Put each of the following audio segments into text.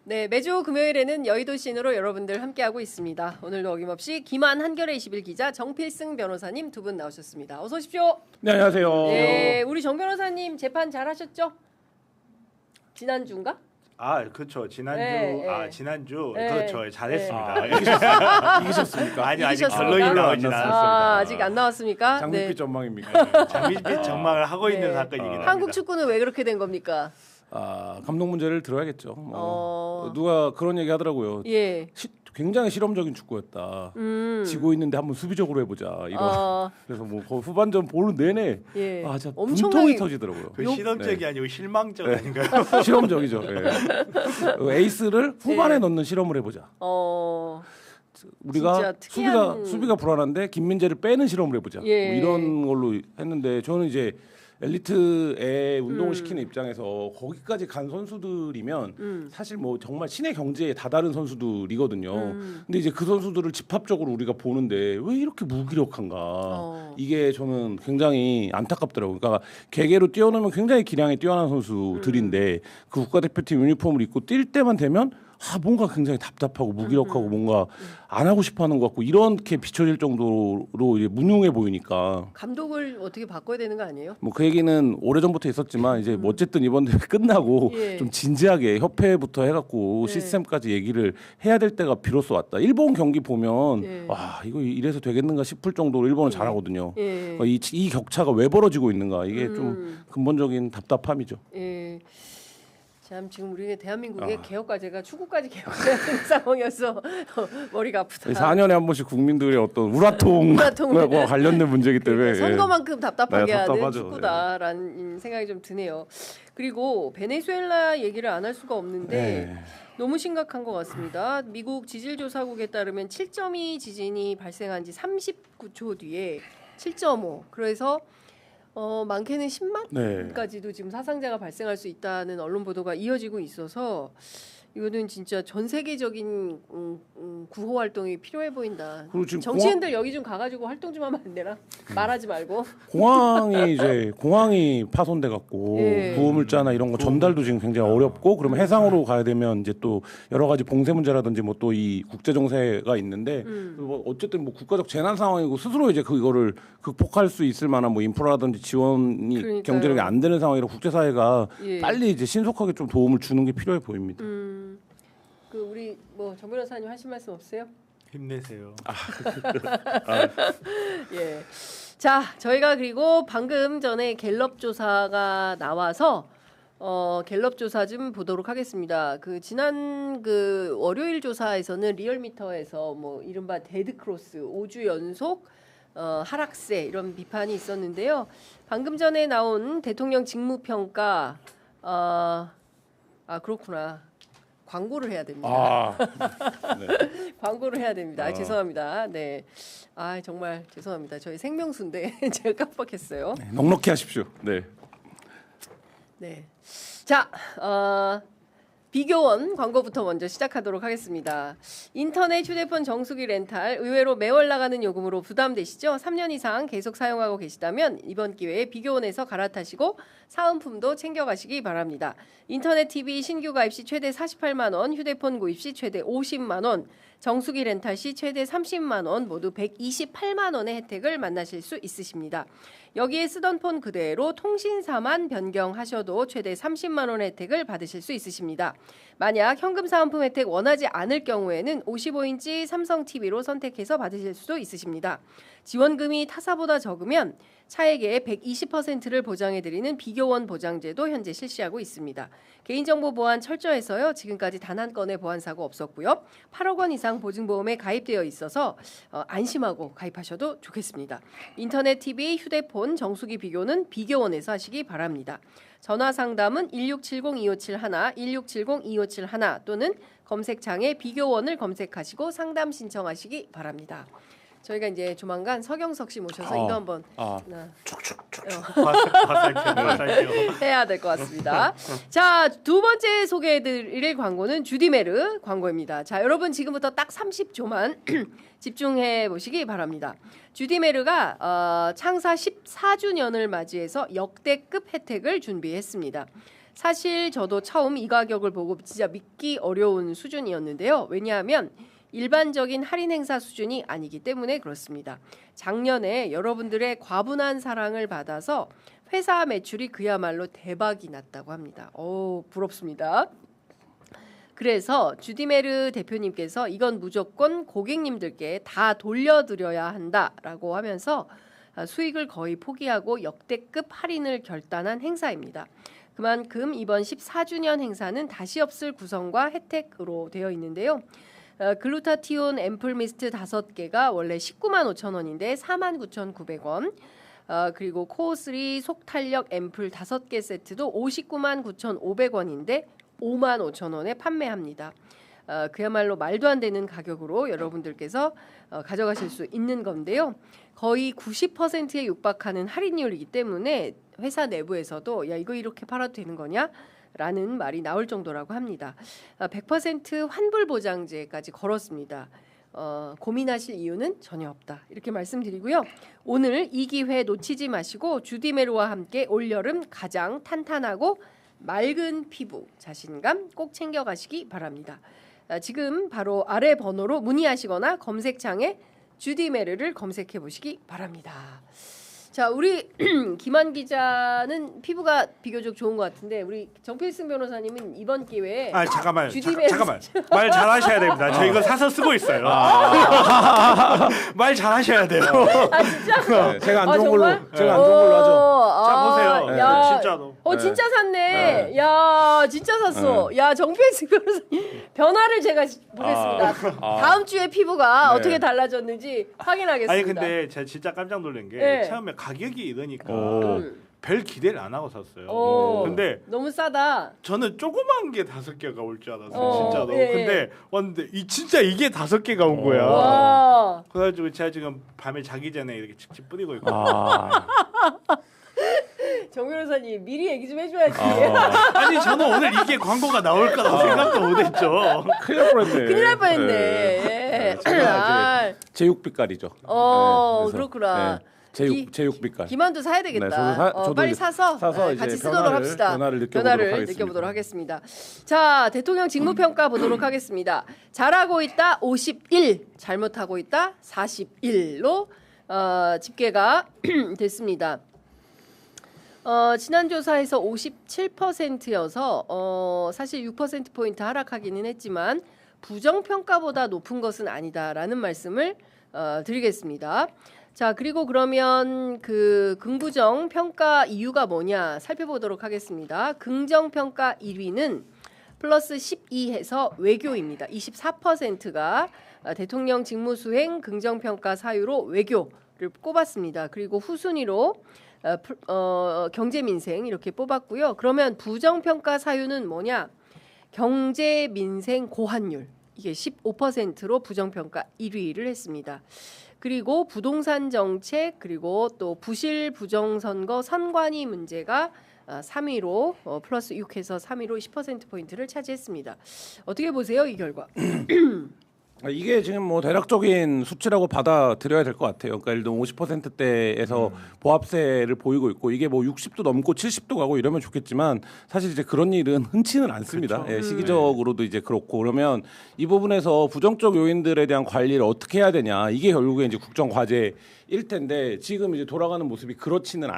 네, 매주 금요일에는 여의도 씬으로 여러분들 함께하고 있습니다. 오늘도 어김없이 김한 한겨레 21 기자 정필승 변호사님 두 분 나오셨습니다. 어서 오십시오. 네, 안녕하세요. 네, 우리 정 변호사님 재판 잘 하셨죠? 지난주인가? 그렇죠. 지난주 네, 지난주 네. 그렇죠. 잘했습니다. 이기셨습니까? 아니 아직 이기셨습니까? 결론이 나오진 아, 않았습니다. 아직 안 나왔습니까? 장밋빛 전망입니까? 장밋빛 전망을 하고 있는 네. 사건이긴 합니다. 한국 축구는 왜 그렇게 된 겁니까? 감독 문제를 들어야겠죠. 누가 그런 얘기 하더라고요. 예. 굉장히 실험적인 축구였다. 지고 있는데 한번 수비적으로 해보자. 이런. 그래서 뭐 거의 후반전 보는 내내 예. 진짜 엄청나게 분통이 터지더라고요. 그 실험적이 네. 아니고 실망적 네. 아닌가요? 실험적이죠. 예. 에이스를 후반에 넣는 실험을 해보자. 우리가 특이한... 수비가 불안한데 김민재를 빼는 실험을 해보자. 예. 뭐 이런 걸로 했는데 저는 이제 엘리트에 운동을 시키는 입장에서 거기까지 간 선수들이면 사실 뭐 정말 신의 경지에 다다른 선수들이거든요. 근데 이제 그 선수들을 집합적으로 우리가 보는데 왜 이렇게 무기력한가? 이게 저는 굉장히 안타깝더라고요. 그러니까 개개로 뛰어놀면 굉장히 기량이 뛰어난 선수들인데 그 국가대표팀 유니폼을 입고 뛸 때만 되면 뭔가 굉장히 답답하고 무기력하고 뭔가 안 하고 싶어하는 것 같고 이렇게 비춰질 정도로 이제 무능해 보이니까 감독을 어떻게 바꿔야 되는 거 아니에요? 뭐 그 얘기는 오래전부터 있었지만 이제 뭐 어쨌든 이번 대회 끝나고 예. 좀 진지하게 협회부터 해갖고 시스템까지 얘기를 해야 될 때가 비로소 왔다. 일본 경기 보면 이거 이래서 되겠는가 싶을 정도로 일본은 잘하거든요. 그러니까 이 격차가 왜 벌어지고 있는가 이게 좀 근본적인 답답함이죠. 예. 참 지금 우리 대한민국의 개혁 과제가 축구까지 개혁해야 되는 상황이어서 머리가 아프다. 4년에 한 번씩 국민들의 어떤 우라통과 관련된 문제이기 때문에 선거만큼 답답하게 하는 답답하죠. 축구다라는 생각이 좀 드네요. 그리고 베네수엘라 얘기를 안 할 수가 없는데 너무 심각한 것 같습니다. 미국 지질조사국에 따르면 7.2 지진이 발생한 지 39초 뒤에 7.5 그래서 많게는 10만까지도 지금 사상자가 발생할 수 있다는 언론 보도가 이어지고 있어서 이거는 진짜 전 세계적인 구호 활동이 필요해 보인다. 정치인들 여기 좀 가가지고 활동 좀 하면 안 되나? 말하지 말고. 공항이 파손돼 갖고 구호물자나 이런 거 전달도 지금 굉장히 어렵고 그러면 해상으로 가야 되면 이제 또 여러 가지 봉쇄 문제라든지 뭐 또 이 국제 정세가 있는데 뭐 어쨌든 뭐 국가적 재난 상황이고 스스로 이제 그거를 극복할 수 있을 만한 뭐 인프라라든지 지원이 그러니까요. 경제력이 안 되는 상황이라 국제사회가 빨리 이제 신속하게 좀 도움을 주는 게 필요해 보입니다. 그 우리 뭐 정 변호사님 하실 말씀 없어요? 힘내세요. 예. 자, 저희가 그리고 방금 전에 갤럽 조사가 나와서 갤럽 조사 좀 보도록 하겠습니다. 그 지난 그 월요일 조사에서는 리얼미터에서 뭐 이른바 데드 크로스 5주 연속 하락세 이런 비판이 있었는데요. 방금 전에 나온 대통령 직무평가 그렇구나. 광고를 해야 됩니다. 광고를 해야 됩니다. 죄송합니다. 네. 정말 죄송합니다. 저희 생명수인데 제가 깜빡했어요. 넉넉히 하십시오. 네. 네. 자, 비교원 광고부터 먼저 시작하도록 하겠습니다. 인터넷 휴대폰 정수기 렌탈 의외로 매월 나가는 요금으로 부담되시죠? 3년 이상 계속 사용하고 계시다면 이번 기회에 비교원에서 갈아타시고 사은품도 챙겨가시기 바랍니다. 인터넷 TV 신규 가입 시 최대 48만 원, 휴대폰 구입 시 최대 50만 원, 정수기 렌탈 시 최대 30만 원, 모두 128만 원의 혜택을 만나실 수 있으십니다. 여기에 쓰던 폰 그대로 통신사만 변경하셔도 최대 30만 원의 혜택을 받으실 수 있으십니다. 만약 현금 사은품 혜택 원하지 않을 경우에는 55인치 삼성 TV로 선택해서 받으실 수도 있으십니다. 지원금이 타사보다 적으면 차액의 120%를 보장해드리는 비교원 보장제도 현재 실시하고 있습니다. 개인정보 보안 철저해서요. 지금까지 단 한 건의 보안사고 없었고요. 8억 원 이상 보증보험에 가입되어 있어서 안심하고 가입하셔도 좋겠습니다. 인터넷 TV, 휴대폰, 정수기 비교는 비교원에서 하시기 바랍니다. 전화 상담은 1670-2571, 1670-2571 또는 검색창에 비교원을 검색하시고 상담 신청하시기 바랍니다. 저희가 이제 조만간 서경석 씨 모셔서 이거 한번 해야 될 것 같습니다. 자, 두 번째 소개해드릴 광고는 주디메르 광고입니다. 자, 여러분 지금부터 딱 30초만 집중해 보시기 바랍니다. 주디메르가 창사 14주년을 맞이해서 역대급 혜택을 준비했습니다. 사실 저도 처음 이 가격을 보고 진짜 믿기 어려운 수준이었는데요. 왜냐하면 일반적인 할인 행사 수준이 아니기 때문에 그렇습니다. 작년에 여러분들의 과분한 사랑을 받아서 회사 매출이 그야말로 대박이 났다고 합니다. 오, 부럽습니다. 그래서 주디메르 대표님께서 이건 무조건 고객님들께 다 돌려드려야 한다라고 하면서 수익을 거의 포기하고 역대급 할인을 결단한 행사입니다. 그만큼 이번 14주년 행사는 다시 없을 구성과 혜택으로 되어 있는데요. 글루타티온 앰플 미스트 5개가 원래 19만 5천 원인데 49,900원. 그리고 코어3 속탄력 앰플 5개 세트도 59만 9,500원인데 5만 5천 원에 판매합니다. 그야말로 말도 안 되는 가격으로 여러분들께서 가져가실 수 있는 건데요. 거의 90%에 육박하는 할인율이기 때문에 회사 내부에서도 야 이거 이렇게 팔아도 되는 거냐? 라는 말이 나올 정도라고 합니다. 100% 환불 보장제까지 걸었습니다. 고민하실 이유는 전혀 없다. 이렇게 말씀드리고요. 오늘 이 기회 놓치지 마시고 주디메르와 함께 올여름 가장 탄탄하고 맑은 피부, 자신감 꼭 챙겨가시기 바랍니다. 지금 바로 아래 번호로 문의하시거나 검색창에 주디메르를 검색해 보시기 바랍니다. 자, 우리 김한 기자는 피부가 비교적 좋은 것 같은데 우리 정필승 변호사님은 이번 기회에 잠깐만 주디메르 잠깐만 말 잘하셔야 됩니다. 저 이거 사서 쓰고 있어요. 말 잘하셔야 돼요. 아 진짜? 네, 제가 안 좋은 정말? 걸로 제가 안 좋은 걸로 하죠. 자 보세요. 네. 야, 진짜로. 진짜 샀네. 네. 야, 진짜 샀어. 야, 정필승 변호사님 변화를 제가 보겠습니다. 다음 주에 피부가 네. 어떻게 달라졌는지 확인하겠습니다. 아니 근데 제가 진짜 깜짝 놀란 게 네. 처음에 가격이 이러니까 오. 별 기대를 안 하고 샀어요. 오. 근데 너무 싸다. 저는 조그만 게 5개가 올 줄 알았어요. 진짜로. 예. 근데 왔는데 진짜 이게 5개가 온 거야. 와. 그래가지고 제가 지금 밤에 자기 전에 이렇게 칙칙 뿌리고 있거든요. 정 변호사님 미리 얘기 좀 해줘야지. 아니 저는 오늘 이게 광고가 나올 거라고 생각도 못했죠. 큰일 날 뻔했네. 큰일 날 뻔했네. 네. 예. 제가 이제 제육빛깔이죠. 그래서, 그렇구나. 네, 제육빛깔. 기만도 사야 되겠다. 네, 저도 빨리 이제 사서 이제 같이 쓰도록 합시다. 변화를 느껴보도록 하겠습니다. 자, 대통령 직무평가 보도록 하겠습니다. 잘하고 있다 51, 잘못하고 있다 41로 집계가 됐습니다. 지난 조사에서 57%여서 사실 6%포인트 하락하기는 했지만 부정평가보다 높은 것은 아니다라는 말씀을 드리겠습니다. 자, 그리고 그러면 그 긍부정 평가 이유가 뭐냐 살펴보도록 하겠습니다. 긍정 평가 1위는 플러스 12 해서 외교입니다. 24%가 대통령 직무 수행 긍정 평가 사유로 외교를 꼽았습니다. 그리고 후순위로 경제 민생 이렇게 뽑았고요. 그러면 부정 평가 사유는 뭐냐? 경제 민생 고환율. 이게 15%로 부정 평가 1위를 했습니다. 그리고 부동산 정책 그리고 또 부실 부정선거 선관위 문제가 3위로 플러스 6해서 3위로 10%포인트를 차지했습니다. 어떻게 보세요 이 결과? 이게 지금 뭐 대략적인 수치라고 받아들여야 될 것 같아요. 그러니까 예를 들면 50%대에서 보합세를 보이고 있고 이게 뭐 60도 넘고 70도 가고 이러면 좋겠지만 사실 이제 그런 일은 흔치는 않습니다. 그렇죠. 예, 시기적으로도 이제 그렇고 그러면 이 부분에서 부정적 요인들에 대한 관리를 어떻게 해야 되냐 이게 결국에 이제 국정 과제일 텐데 지금 이제 돌아가는 모습이 그렇지는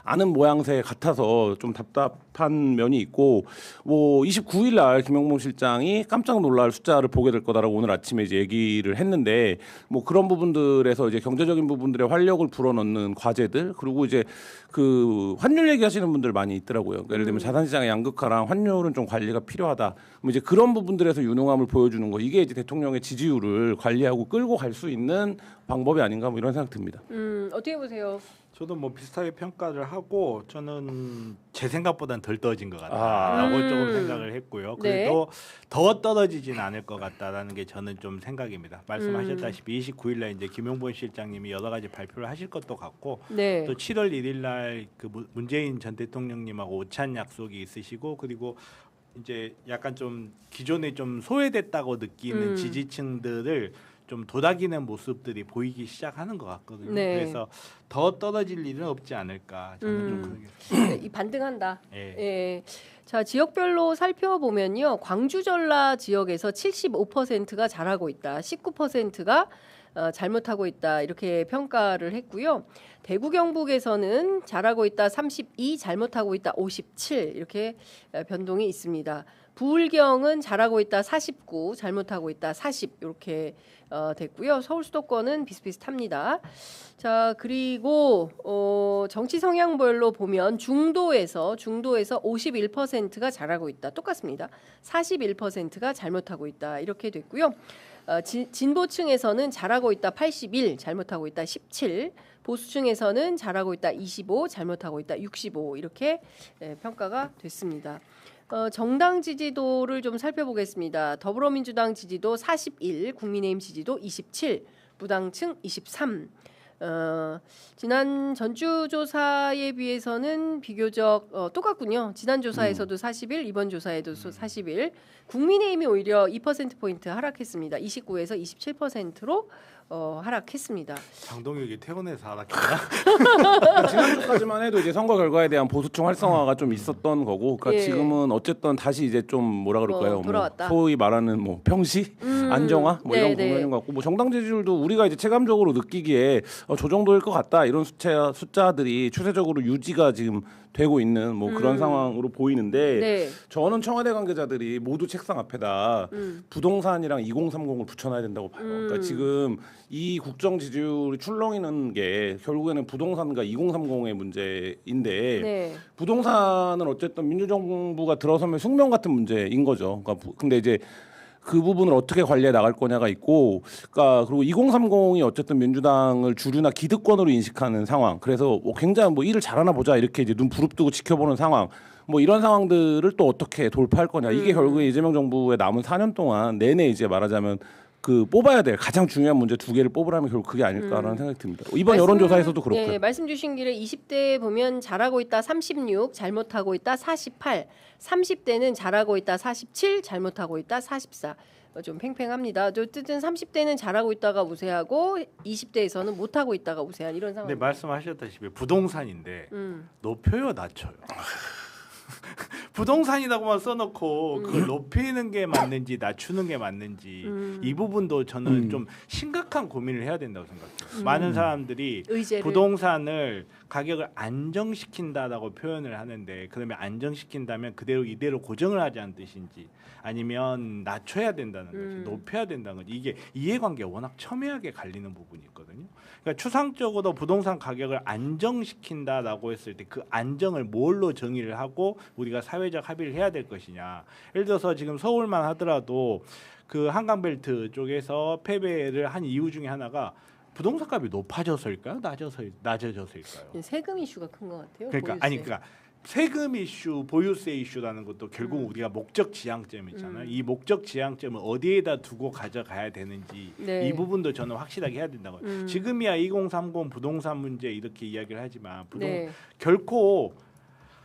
않은 모양새 같아서 좀 답답한 면이 있고 뭐 29일 날 김영봉 실장이 깜짝 놀랄 숫자를 보게 될 거다라고 오늘 아침에 이제 얘기를 했는데 뭐 그런 부분들에서 이제 경제적인 부분들의 활력을 불어넣는 과제들 그리고 이제 그 환율 얘기하시는 분들 많이 있더라고요. 그러니까 예를 들면 자산시장의 양극화랑 환율은 좀 관리가 필요하다. 뭐 이제 그런 부분들에서 유능함을 보여주는 거 이게 이제 대통령의 지지율을 관리하고 끌고 갈 수 있는 방법이 아닌가 뭐 이런 생각 듭니다. 어떻게 보세요? 저도 뭐 비슷하게 평가를 하고 저는 제 생각보다는 덜 떨어진 것 같다라고 조금 생각을 했고요. 그래도 더 떨어지진 않을 것 같다라는 게 저는 좀 생각입니다. 말씀하셨다시피 29일날 이제 김용범 실장님이 여러 가지 발표를 하실 것도 같고 네. 또 7월 1일날 그 문재인 전 대통령님하고 오찬 약속이 있으시고 그리고 이제 약간 좀 기존에 좀 소외됐다고 느끼는 지지층들을 좀 도닥이는 모습들이 보이기 시작하는 것 같거든요. 네. 그래서 더 떨어질 일은 없지 않을까 저는 좀 그렇게. 이 반등한다. 예. 예. 자, 지역별로 살펴보면요. 광주 전라 지역에서 75%가 잘하고 있다. 19%가 잘못하고 있다. 이렇게 평가를 했고요. 대구 경북에서는 잘하고 있다 32, 잘못하고 있다 57 이렇게 변동이 있습니다. 부울경은 잘하고 있다 49, 잘못하고 있다 40 이렇게 됐고요. 서울 수도권은 비슷비슷합니다. 자, 그리고 정치 성향별로 보면 중도에서 51%가 잘하고 있다. 똑같습니다. 41%가 잘못하고 있다. 이렇게 됐고요. 진보층에서는 잘하고 있다 81, 잘못하고 있다 17, 보수층에서는 잘하고 있다 25, 잘못하고 있다 65 이렇게 평가가 됐습니다. 정당 지지도를 좀 살펴보겠습니다. 더불어민주당 지지도 41, 국민의힘 지지도 27, 무당층 23. 지난 전주 조사에 비해서는 비교적 똑같군요. 지난 조사에서도 41, 이번 조사에도 41. 국민의힘이 오히려 2%포인트 하락했습니다. 29에서 27%로 하락했습니다. 장동혁이 퇴원해서 하락했나? 지난주까지만 해도 이제 선거 결과에 대한 보수층 활성화가 좀 있었던 거고, 그러니까 예. 지금은 어쨌든 다시 이제 좀 뭐라 그럴까요? 돌아왔다. 소위 말하는 뭐 평시, 안정화 뭐 이런 네, 부분인 것 같고, 뭐 정당 지지율도 우리가 이제 체감적으로 느끼기에 저 정도일 것 같다 이런 숫자들이 추세적으로 유지가 지금 되고 있는 뭐 그런 상황으로 보이는데, 네. 저는 청와대 관계자들이 모두 책상 앞에다 부동산이랑 2030을 붙여놔야 된다고 봐요. 그러니까 지금 이 국정 지지율이 출렁이는 게 결국에는 부동산과 2030의 문제인데, 네. 부동산은 어쨌든 민주정부가 들어서면 숙명 같은 문제인 거죠. 그러니까 근데 이제 그 부분을 어떻게 관리해 나갈 거냐가 있고, 그러니까 그리고 2030이 어쨌든 민주당을 주류나 기득권으로 인식하는 상황. 그래서 뭐 굉장히 뭐 일을 잘하나 보자 이렇게 이제 눈 부릅뜨고 지켜보는 상황. 뭐 이런 상황들을 또 어떻게 돌파할 거냐. 이게 결국에 이재명 정부의 남은 4년 동안 내내 이제 말하자면 그 뽑아야 될 가장 중요한 문제 두 개를 뽑으라면 결국 그게 아닐까라는 생각이 듭니다. 이번 여론조사에서도 그렇고요. 네, 말씀 주신 길에 20대 보면 잘하고 있다 36, 잘못하고 있다 48, 30대는 잘하고 있다 47, 잘못하고 있다 44. 좀 팽팽합니다. 어쨌든 30대는 잘하고 있다가 우세하고 20대에서는 못하고 있다가 우세한 이런 상황. 근데 말씀하셨다시피 부동산인데 높여요, 낮춰요. 부동산이라고만 써놓고 그걸 높이는 게 맞는지 낮추는 게 맞는지 이 부분도 저는 좀 심각한 고민을 해야 된다고 생각해요. 많은 사람들이 의제를. 부동산을 가격을 안정시킨다라고 표현을 하는데, 그러면 안정시킨다면 그대로 이대로 고정을 하지 않는 뜻인지, 아니면 낮춰야 된다는 것이 높여야 된다는 것이, 이게 이해관계가 워낙 첨예하게 갈리는 부분이 있거든요. 그러니까 추상적으로 부동산 가격을 안정시킨다라고 했을 때 그 안정을 뭘로 정의를 하고 우리가 사회적 합의를 해야 될 것이냐. 예를 들어서 지금 서울만 하더라도 그 한강벨트 쪽에서 패배를 한 이유 중에 하나가 부동산 값이 높아져서일까요? 낮아져서일까요? 세금 이슈가 큰 것 같아요. 그러니까 보유세. 아니 그러니까 세금 이슈, 보유세 이슈라는 것도 결국 우리가 목적 지향점 있잖아요. 이 목적 지향점을 어디에다 두고 가져가야 되는지 네. 이 부분도 저는 확실하게 해야 된다고. 지금이야 2030 부동산 문제 이렇게 이야기를 하지만 네. 결코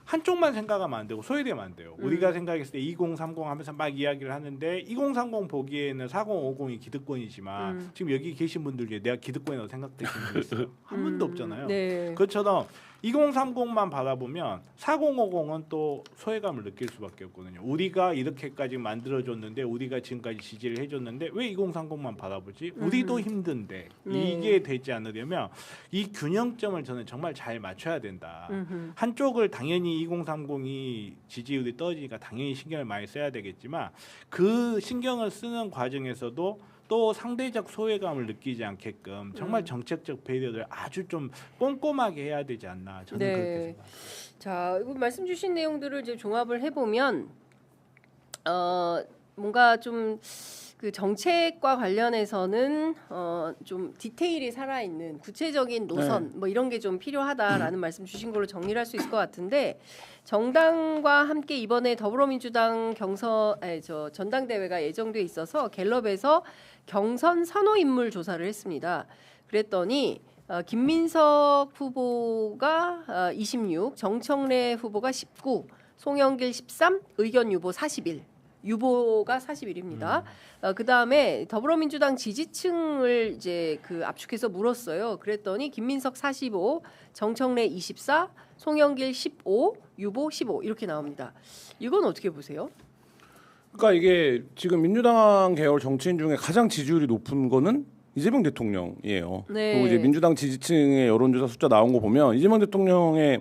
한쪽만 생각하면 안 되고 소외되면 안 돼요. 우리가 생각했을 때 2030 하면서 막 이야기를 하는데 2030 보기에는 4050이 기득권이지만 지금 여기 계신 분들 중에 내가 기득권이라고 생각되시는 분 있어요? 한 분도 없잖아요. 네. 그것처럼 2030만 바라보면 4050은 또 소외감을 느낄 수밖에 없거든요. 우리가 이렇게까지 만들어줬는데, 우리가 지금까지 지지를 해줬는데 왜 2030만 바라보지? 우리도 힘든데. 네. 이게 되지 않으려면 이 균형점을 저는 정말 잘 맞춰야 된다. 한쪽을 당연히 2030이 지지율이 떨어지니까 당연히 신경을 많이 써야 되겠지만, 그 신경을 쓰는 과정에서도 또 상대적 소외감을 느끼지 않게끔 정말 정책적 배려를 아주 좀 꼼꼼하게 해야 되지 않나, 저는 네. 그렇게 생각합니다. 자, 이거 말씀 주신 내용들을 이제 종합을 해보면 뭔가 좀 그 정책과 관련해서는 좀 디테일이 살아있는 구체적인 노선 뭐 이런 게 좀 필요하다라는 말씀 주신 걸로 정리를 할 수 있을 것 같은데, 정당과 함께 이번에 더불어민주당 전당대회가 예정돼 있어서 갤럽에서 경선 선호 인물 조사를 했습니다. 그랬더니 김민석 후보가 26, 정청래 후보가 19, 송영길 13, 의견 유보 41. 유보가 41입니다. 그 다음에 더불어민주당 지지층을 이제 그 압축해서 물었어요. 그랬더니 김민석 45, 정청래 24, 송영길 15, 유보 15 이렇게 나옵니다. 이건 어떻게 보세요? 그러니까 이게 지금 민주당 계열 정치인 중에 가장 지지율이 높은 거는 이재명 대통령이에요. 네. 그리고 이제 민주당 지지층의 여론조사 숫자 나온 거 보면 이재명 대통령의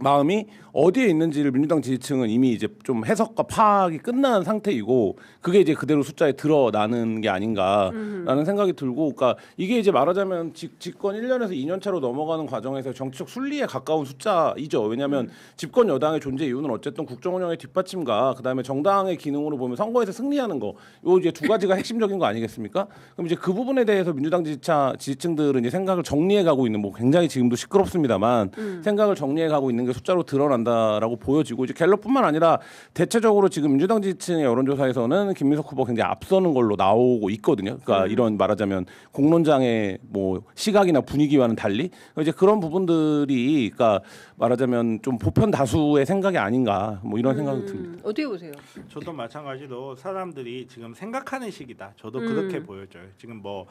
마음이 어디에 있는지를 민주당 지지층은 이미 이제 좀 해석과 파악이 끝난 상태이고 그게 이제 그대로 숫자에 드러나는 게 아닌가라는 생각이 들고, 그러니까 이게 이제 말하자면 집권 1년에서 2년 차로 넘어가는 과정에서 정치적 순리에 가까운 숫자이죠. 왜냐하면 집권 여당의 존재 이유는 어쨌든 국정 운영의 뒷받침과 그다음에 정당의 기능으로 보면 선거에서 승리하는 거, 요 이제 두 가지가 핵심적인 거 아니겠습니까? 그럼 이제 그 부분에 대해서 민주당 지지층들은 이제 생각을 정리해 가고 있는, 뭐 굉장히 지금도 시끄럽습니다만 생각을 정리해 가고 있는 게 숫자로 드러난다라고 보여지고, 이제 갤럽뿐만 아니라 대체적으로 지금 민주당 지지층의 여론조사에서는 김민석 후보가 굉장히 앞서는 걸로 나오고 있거든요. 그러니까 이런 말하자면 공론장의 뭐 시각이나 분위기와는 달리 이제 그런 부분들이, 그러니까 말하자면 좀 보편 다수의 생각이 아닌가, 뭐 이런 생각이 듭니다. 어떻게 보세요? 저도 마찬가지로 사람들이 지금 생각하는 시기다. 저도 그렇게 보여져요. 지금 뭐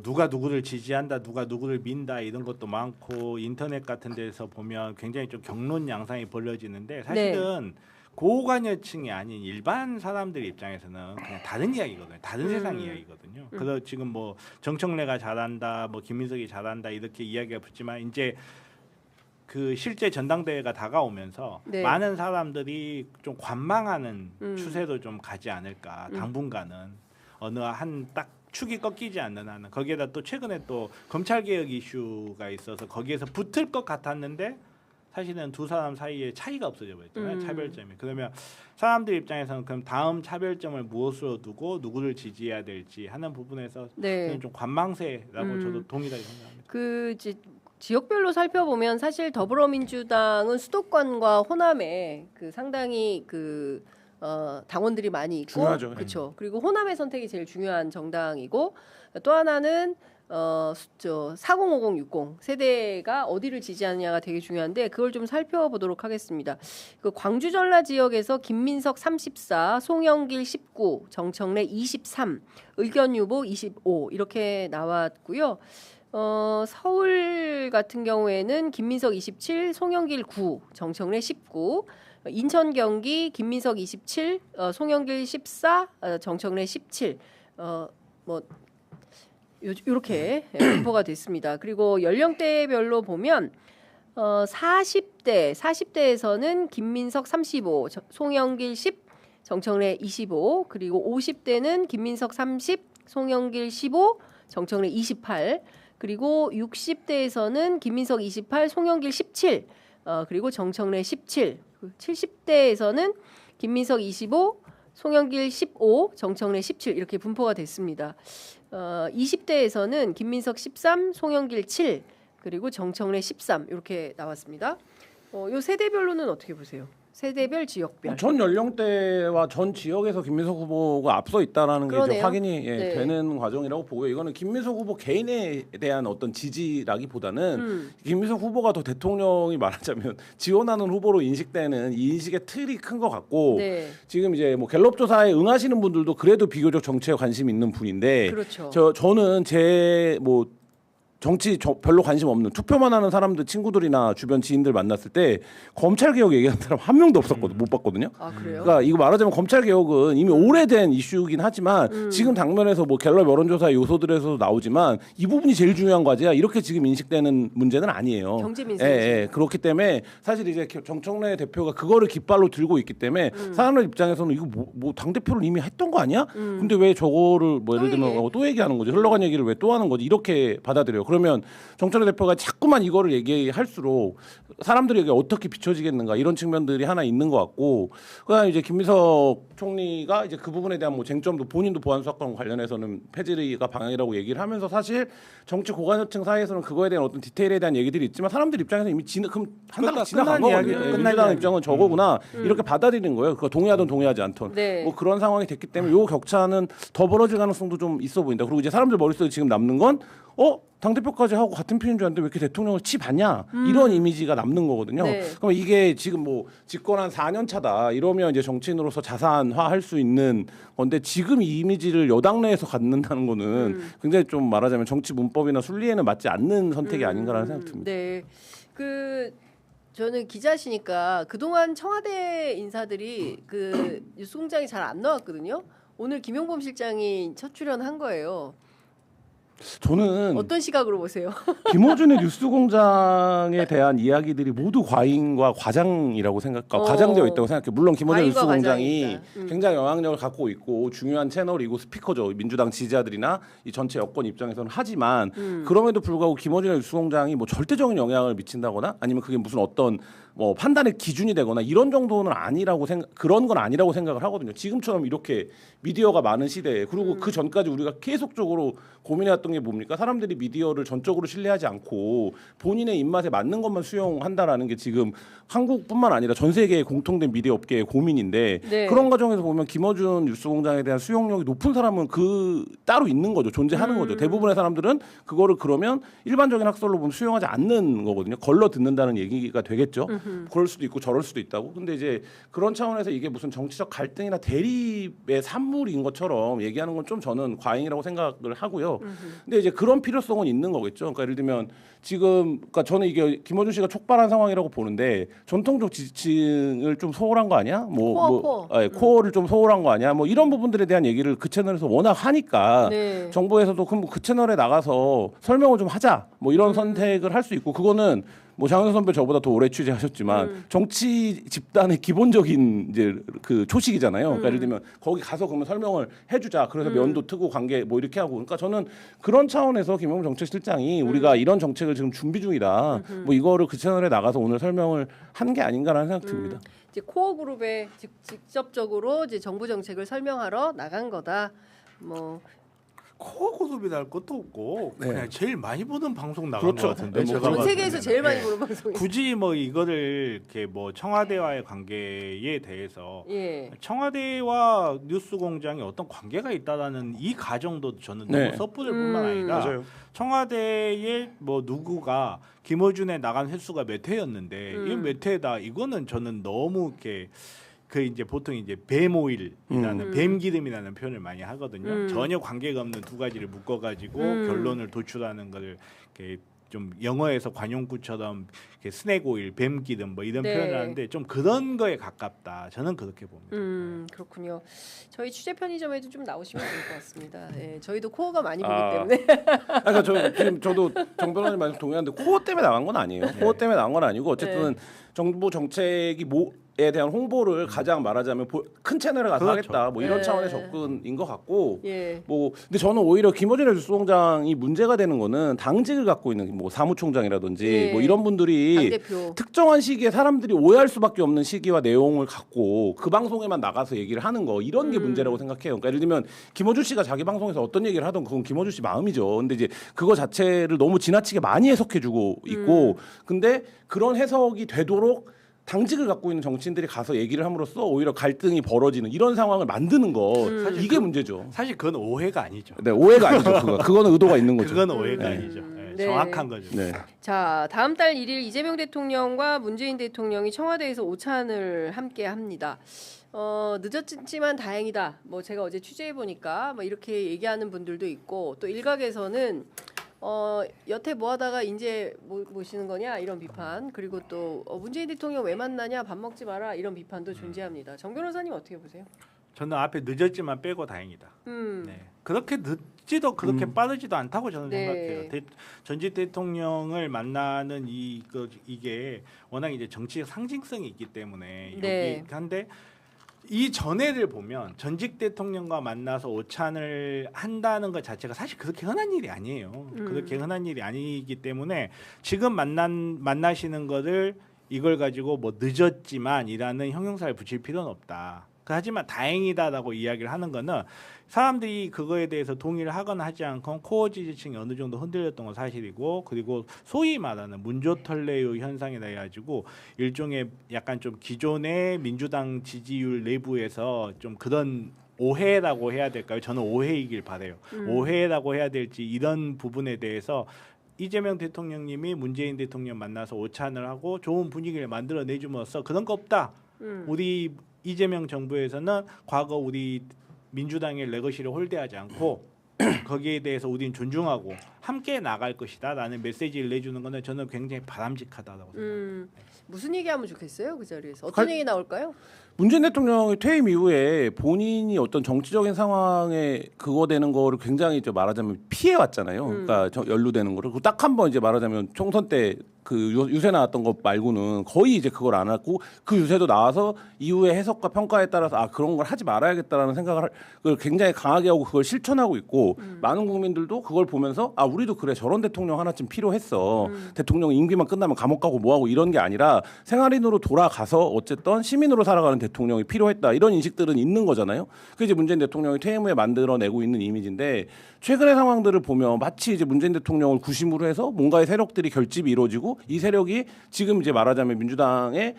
누가 누구를 지지한다, 누가 누구를 민다 이런 것도 많고 인터넷 같은 데서 보면 굉장히 좀 경론 양상이 벌어지는데 사실은 고관여층이 아닌 일반 사람들 입장에서는 그냥 다른 이야기거든요. 다른 세상 이야기거든요. 그래서 지금 뭐 정청래가 잘한다, 뭐 김민석이 잘한다 이렇게 이야기가 붙지만 이제 그 실제 전당대회가 다가오면서 많은 사람들이 좀 관망하는 추세로 좀 가지 않을까. 당분간은 어느 한 딱 축이 꺾이지 않는 한은, 거기에다 또 최근에 또 검찰개혁 이슈가 있어서 거기에서 붙을 것 같았는데 사실은 두 사람 사이에 차이가 없어져 버렸잖아요. 차별점이. 그러면 사람들 입장에서는 그럼 다음 차별점을 무엇으로 두고 누구를 지지해야 될지 하는 부분에서 저는 좀 관망세라고 저도 동일하게 생각합니다. 그 지역별로 살펴보면 사실 더불어민주당은 수도권과 호남에 그 상당히 그 당원들이 많이 있고, 중요하죠. 그렇죠. 그리고 호남의 선택이 제일 중요한 정당이고, 또 하나는 405060 세대가 어디를 지지하느냐가 되게 중요한데 그걸 좀 살펴보도록 하겠습니다. 그 광주 전라 지역에서 김민석 34, 송영길 19, 정청래 23, 의견 유보 25 이렇게 나왔고요. 서울 같은 경우에는 김민석 27, 송영길 9, 정청래 19, 인천 경기 김민석 27, 송영길 14, 정청래 17. 뭐 이렇게 분포가 됐습니다. 그리고 연령대별로 보면 40대에서는 김민석 35, 송영길 10, 정청래 25, 그리고 50대는 김민석 30, 송영길 15, 정청래 28, 그리고 60대에서는 김민석 28, 송영길 17, 그리고 정청래 17, 70대에서는 김민석 25, 송영길 15, 정청래 17 이렇게 분포가 됐습니다. 20대에서는 김민석 13, 송영길 7, 그리고 정청래 13 이렇게 나왔습니다. 요 세대별로는 어떻게 보세요? 세대별, 지역별. 전 연령대와 전 지역에서 김민석 후보가 앞서 있다라는 게 이제 확인이 되는 과정이라고 보고요. 이거는 김민석 후보 개인에 대한 어떤 지지라기보다는 김민석 후보가 더 대통령이 말하자면 지원하는 후보로 인식되는 이 인식의 틀이 큰 것 같고, 지금 이제 뭐 갤럽 조사에 응하시는 분들도 그래도 비교적 정치에 관심 있는 분인데, 그렇죠. 저는 제 뭐 정치 별로 관심 없는 투표만 하는 사람들, 친구들이나 주변 지인들 만났을 때 검찰 개혁 얘기하는 사람 한 명도 없었거든, 못 봤거든요. 아, 그래요? 그러니까 이거 말하자면 검찰 개혁은 이미 오래된 이슈이긴 하지만 지금 당면에서 뭐 갤럽 여론조사 요소들에서도 나오지만 이 부분이 제일 중요한 과제야, 이렇게 지금 인식되는 문제는 아니에요. 경제 민생. 그렇기 때문에 사실 이제 정청래 대표가 그거를 깃발로 들고 있기 때문에 사람들 입장에서는 이거 뭐 당 대표를 이미 했던 거 아니야? 근데 왜 저거를 뭐 예를 들면 또 얘기하는 거지? 흘러간 얘기를 왜 또 하는 거지? 이렇게 받아들여요. 그러면 정청래 대표가 자꾸만 이거를 얘기할수록 사람들에게 어떻게 비춰지겠는가, 이런 측면들이 하나 있는 것 같고, 그다음에 이제 김민석 총리가 이제 그 부분에 대한 뭐 쟁점도 본인도 보안 수사권 관련해서는 폐지가 방향이라고 얘기를 하면서 사실 정치 고관여층 사이에서는 그거에 대한 어떤 디테일에 대한 얘기들이 있지만 사람들 입장에서 이미 한 달 지나간 거거든요. 민주당 입장은 저거구나 이렇게 받아들이는 거예요. 그거 동의하든 동의하지 않든 뭐 그런 상황이 됐기 때문에 요 격차는 더 벌어질 가능성도 좀 있어 보인다. 그리고 이제 사람들 머릿속에 지금 남는 건 당대표까지 하고 같은 편인 줄 알았는데 왜 이렇게 대통령을 치받냐 이런 이미지가 남는 거거든요. 네. 그럼 이게 지금 뭐 집권한 4년 차다 이러면 이제 정치인으로서 자산화할 수 있는 건데 지금 이 이미지를 여당 내에서 갖는다는 거는 굉장히 좀 말하자면 정치 문법이나 순리에는 맞지 않는 선택이 아닌가라는 생각이 듭니다. 네. 저는 기자시니까 그동안 청와대 인사들이 뉴스공장에 잘 안 나왔거든요. 오늘 김용범 실장이 첫 출연한 거예요. 저는 어떤 시각으로 보세요? 김어준의 뉴스공장에 대한 이야기들이 모두 과잉과 과장이라고 과장되어 있다고 생각해요. 물론 김어준 과잉과 뉴스공장이 과장이다. 굉장히 영향력을 갖고 있고 중요한 채널이고 스피커죠. 민주당 지지자들이나 이 전체 여권 입장에서는 하지만 그럼에도 불구하고 김어준의 뉴스공장이 뭐 절대적인 영향을 미친다거나 아니면 그게 무슨 어떤 뭐 판단의 기준이 되거나 이런 정도는 그런 건 아니라고 생각을 하거든요. 지금처럼 이렇게 미디어가 많은 시대에 그리고 그 전까지 우리가 계속적으로 고민해왔던 게 뭡니까? 사람들이 미디어를 전적으로 신뢰하지 않고 본인의 입맛에 맞는 것만 수용한다라는 게 지금 한국뿐만 아니라 전 세계의 공통된 미디어 업계의 고민인데 네. 그런 과정에서 보면 김어준 뉴스공장에 대한 수용력이 높은 사람은 따로 있는 거죠. 존재하는 거죠. 대부분의 사람들은 그거를 그러면 일반적인 학설로 보면 수용하지 않는 거거든요. 걸러 듣는다는 얘기가 되겠죠. 그럴 수도 있고 저럴 수도 있다고. 근데 이제 그런 차원에서 이게 무슨 정치적 갈등이나 대립의 산물인 것처럼 얘기하는 건 좀 저는 과잉이라고 생각을 하고요. 근데 이제 그런 필요성은 있는 거겠죠. 그러니까 예를 들면 지금 그러니까 저는 이게 김어준 씨가 촉발한 상황이라고 보는데 전통적 지지층을 좀 소홀한 거 아니야? 코어를 좀 소홀한 거 아니야? 뭐 이런 부분들에 대한 얘기를 그 채널에서 워낙 하니까 네. 정부에서도 그럼 그 채널에 나가서 설명을 좀 하자. 뭐 이런 선택을 할 수 있고 그거는 뭐 장현선 선배 저보다 더 오래 취재하셨지만 정치 집단의 기본적인 이제 그 초식이잖아요. 그러니까 예를 들면 거기 가서 그러면 설명을 해주자. 그래서 면도 트고 관계 뭐 이렇게 하고. 그러니까 저는 그런 차원에서 김용범 정책실장이 우리가 이런 정책을 지금 준비 중이다. 뭐 이거를 그 채널에 나가서 오늘 설명을 한 게 아닌가라는 생각 듭니다. 이제 코어 그룹에 직접적으로 이제 정부 정책을 설명하러 나간 거다. 뭐 코어 고수비 날 것도 없고 네. 그냥 제일 많이 보는 방송 나간 그렇죠. 것 같은데 네, 제가 전 봤을 세계에서 때는. 제일 많이 네. 보는 방송이. 굳이 뭐 이거를 이렇게 뭐 청와대와의 관계에 대해서 예. 청와대와 뉴스공장이 어떤 관계가 있다라는 이 가정도 저는 네. 너무 섣부를 뿐만 아니라 맞아요. 청와대에 뭐 누구가 김어준에 나간 횟수가 몇 회였는데 이게 몇 회다 이거는 저는 너무 이렇게 이제 보통 이제 뱀오일이라는 뱀기름이라는 표현을 많이 하거든요. 전혀 관계가 없는 두 가지를 묶어가지고 결론을 도출하는 걸 이렇게 좀 영어에서 관용구처럼 이렇게 스낵 오일, 뱀기름 뭐 이런 네. 표현을 하는데 좀 그런 거에 가깝다. 저는 그렇게 봅니다. 그렇군요. 저희 취재 편의점에도 좀 나오시면 좋을 것 같습니다. 예, 저희도 코어가 많이 보기 아. 때문에. 그러니까 지금 저도 정 변호사님 말씀 동의하는데 코어 때문에 나간 건 아니에요. 코어 때문에 나간 건 아니고 어쨌든 정부 정책이 에 대한 홍보를 가장 말하자면 큰 채널에 가서 그렇죠. 하겠다 뭐 이런 네. 차원의 접근인 것 같고 예. 뭐 근데 저는 오히려 김어준의 뉴스공장이 문제가 되는 거는 당직을 갖고 있는 뭐 사무총장이라든지 예. 뭐 이런 분들이 당대표. 특정한 시기에 사람들이 오해할 수밖에 없는 시기와 내용을 갖고 그 방송에만 나가서 얘기를 하는 거 이런 게 문제라고 생각해요. 그러니까 예를 들면 김어준 씨가 자기 방송에서 어떤 얘기를 하던 그건 김어준 씨 마음이죠. 근데 이제 그거 자체를 너무 지나치게 많이 해석해주고 있고 근데 그런 해석이 되도록 당직을 갖고 있는 정치인들이 가서 얘기를 함으로써 오히려 갈등이 벌어지는 이런 상황을 만드는 거 이게 문제죠. 사실 그건 오해가 아니죠. 네, 오해가 아니죠. 그거는 의도가 있는 거죠. 그건 오해가 네. 아니죠. 네, 네. 정확한 거죠. 네. 자, 다음 달 1일 이재명 대통령과 문재인 대통령이 청와대에서 오찬을 함께 합니다. 늦었지만 다행이다. 뭐 제가 어제 취재해 보니까 뭐 이렇게 얘기하는 분들도 있고 또 일각에서는 여태 뭐 하다가 이제 모시는 거냐 이런 비판 그리고 또 문재인 대통령 왜 만나냐 밥 먹지 마라 이런 비판도 존재합니다. 정 변호사님 어떻게 보세요? 저는 앞에 늦었지만 빼고 다행이다. 네. 그렇게 늦지도 그렇게 빠르지도 않다고 저는 네. 생각해요. 전직 대통령을 만나는 이게 워낙 이제 정치적 상징성이 있기 때문에 네. 한데 이 전해를 보면 전직 대통령과 만나서 오찬을 한다는 것 자체가 사실 그렇게 흔한 일이 아니에요. 그렇게 흔한 일이 아니기 때문에 지금 만나시는 거를 이걸 가지고 뭐 늦었지만이라는 형용사를 붙일 필요는 없다. 하지만 다행이다라고 이야기를 하는 거는 사람들이 그거에 대해서 동의를 하거나 하지 않고 코어 지지층이 어느 정도 흔들렸던 건 사실이고 그리고 소위 말하는 문조털레요 현상이라 해가지고 일종의 약간 좀 기존의 민주당 지지율 내부에서 좀 그런 오해라고 해야 될까요? 저는 오해이길 바래요. 오해라고 해야 될지 이런 부분에 대해서 이재명 대통령님이 문재인 대통령 만나서 오찬을 하고 좋은 분위기를 만들어내줌으로써 그런 거 없다. 우리 이재명 정부에서는 과거 우리 민주당의 레거시를 홀대하지 않고 거기에 대해서 우리는 존중하고 함께 나갈 것이다라는 메시지를 내주는 것은 저는 굉장히 바람직하다고 생각합니다. 무슨 얘기하면 좋겠어요 그 자리에서 어떤 얘기 나올까요? 문재인 대통령의 퇴임 이후에 본인이 어떤 정치적인 상황에 그거 되는 거를 굉장히 좀 말하자면 피해 왔잖아요. 그러니까 연루되는 거를 딱 한 번 이제 말하자면 총선 때 그 유세 나왔던 것 말고는 거의 이제 그걸 안 하고 그 유세도 나와서 이후에 해석과 평가에 따라서 아 그런 걸 하지 말아야겠다라는 생각을 굉장히 강하게 하고 그걸 실천하고 있고 많은 국민들도 그걸 보면서 아 우리도 그래 저런 대통령 하나쯤 필요했어. 대통령 임기만 끝나면 감옥 가고 뭐하고 이런 게 아니라 생활인으로 돌아가서 어쨌든 시민으로 살아가는 대통령이 필요했다 이런 인식들은 있는 거잖아요. 그게 이제 문재인 대통령이 퇴임 후에 만들어내고 있는 이미지인데 최근의 상황들을 보면 마치 이제 문재인 대통령을 구심으로 해서 뭔가의 세력들이 결집이 이루어지고 이 세력이 지금 이제 말하자면 민주당의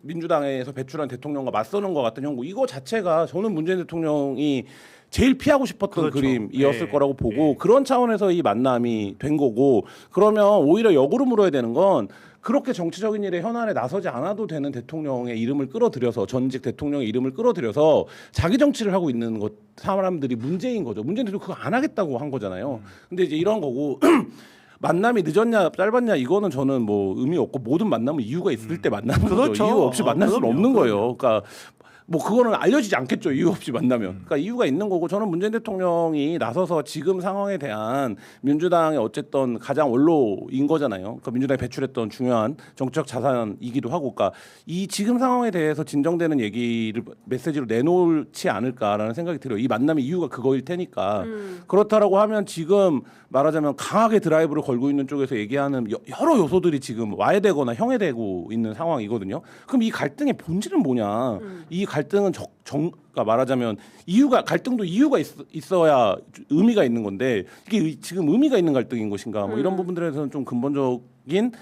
민주당에서 배출한 대통령과 맞서는 것 같은 형국 이거 자체가 저는 문재인 대통령이 제일 피하고 싶었던 그렇죠. 그림이었을 네. 거라고 보고 네. 그런 차원에서 이 만남이 된 거고 그러면 오히려 역으로 물어야 되는 건 그렇게 정치적인 일에 현안에 나서지 않아도 되는 대통령의 이름을 끌어들여서 전직 대통령의 이름을 끌어들여서 자기 정치를 하고 있는 것 사람들이 문제인 거죠. 문재인 대통령 그거 안 하겠다고 한 거잖아요. 근데 이제 이런 거고 만남이 늦었냐 짧았냐 이거는 저는 뭐 의미 없고 모든 만남은 이유가 있을 때 만나는 거죠. 그렇죠. 이유 없이 만날 수는 그럼요. 없는 거예요. 그러니까 뭐 그거는 알려지지 않겠죠. 이유 없이 만나면. 그러니까 이유가 있는 거고 저는 문재인 대통령이 나서서 지금 상황에 대한 민주당의 어쨌든 가장 원로인 거잖아요. 그러니까 민주당이 배출했던 중요한 정치적 자산이기도 하고 그러니까 이 지금 상황에 대해서 진정되는 얘기를 메시지로 내놓지 않을까라는 생각이 들어요. 이 만남의 이유가 그거일 테니까. 그렇다라고 하면 지금 말하자면 강하게 드라이브를 걸고 있는 쪽에서 얘기하는 여러 요소들이 지금 와해되거나 형해되고 있는 상황이거든요. 그럼 이 갈등의 본질은 뭐냐? 이 갈등은 그러니까 말하자면 갈등도 이유가 있어야 의미가 있는 건데 이게 지금 의미가 있는 갈등인 것인가? 뭐 이런 부분들에서는 좀 근본적인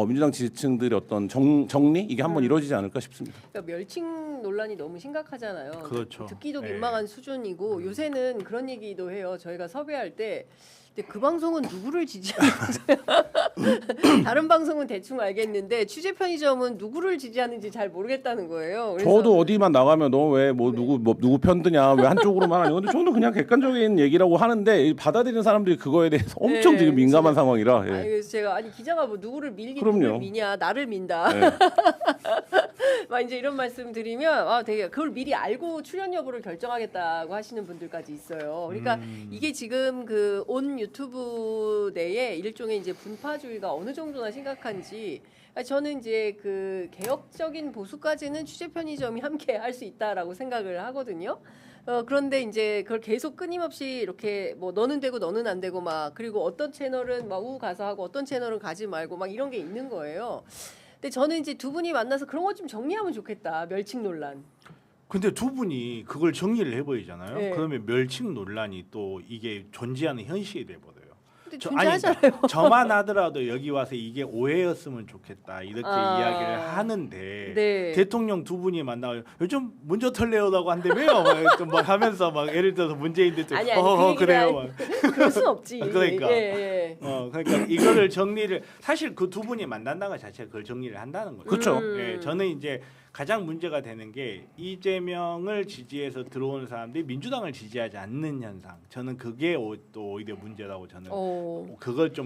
민주당 지지층들의 어떤 정리 이게 한번 이루어지지 않을까 싶습니다. 그러니까 멸칭 논란이 너무 심각하잖아요. 그렇죠. 듣기도 네. 민망한 수준이고 요새는 그런 얘기도 해요. 저희가 섭외할 때 근데 그 방송은 누구를 지지하는 거죠? 다른 방송은 대충 알겠는데 취재 편의점은 누구를 지지하는지 잘 모르겠다는 거예요. 그래서 저도 어디만 나가면 너 왜 뭐 누구 편드냐 왜 한쪽으로만 하냐 근데 저는 그냥 객관적인 얘기라고 하는데 받아들이는 사람들이 그거에 대해서 엄청 네, 지금 민감한 진짜. 상황이라 예. 그래서 제가 기자가 뭐 누구를 밀긴 그럼요. 누구를 미냐 나를 민다. 예. 막 이제 이런 말씀 드리면 되게 그걸 미리 알고 출연 여부를 결정하겠다고 하시는 분들까지 있어요. 그러니까 이게 지금 그 온 유튜브 내에 일종의 이제 분파주의가 어느 정도나 심각한지 저는 이제 그 개혁적인 보수까지는 취재 편의점이 함께 할 수 있다라고 생각을 하거든요. 그런데 이제 그걸 계속 끊임없이 이렇게 뭐 너는 되고 너는 안 되고 막 그리고 어떤 채널은 막 우 가서 하고 어떤 채널은 가지 말고 막 이런 게 있는 거예요. 근데 저는 이제 두 분이 만나서 그런 것 좀 정리하면 좋겠다. 멸칭 논란. 근데 두 분이 그걸 정리를 해버리잖아요. 네. 그러면 멸칭 논란이 또 이게 존재하는 현실이 돼버려요. 근데 아니, 존재하잖아요. 저만 하더라도 여기 와서 이게 오해였으면 좋겠다 이렇게 이야기를 하는데 네. 대통령 두 분이 만나요. 요즘 문저 털래요라고 한다며요. 막 하면서 막 예를 들어서 문재인 대통령 아니, 그 얘기를 그래요. 막. 그럴 순 없지. 그러니까. 예. 그러니까 이거를 정리를 사실 그 두 분이 만난다는 것 자체가 그걸 정리를 한다는 거죠. 그렇죠. 예, 저는 이제 가장 문제가 되는 게 이재명을 지지해서 들어오는 사람들이 민주당을 지지하지 않는 현상. 저는 그게 또 오히려 문제라고 저는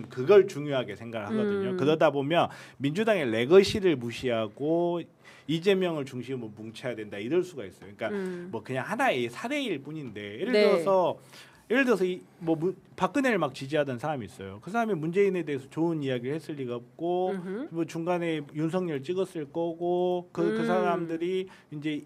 그걸 중요하게 생각을 하거든요. 그러다 보면 민주당의 레거시를 무시하고 이재명을 중심으로 뭉쳐야 된다 이럴 수가 있어요. 그러니까 뭐 그냥 하나의 사례일 뿐인데 예를 들어서 박근혜를 막 지지하던 사람이 있어요. 그 사람이 문재인에 대해서 좋은 이야기를 했을 리가 없고 뭐 중간에 윤석열 찍었을 거고 그 사람들이 이제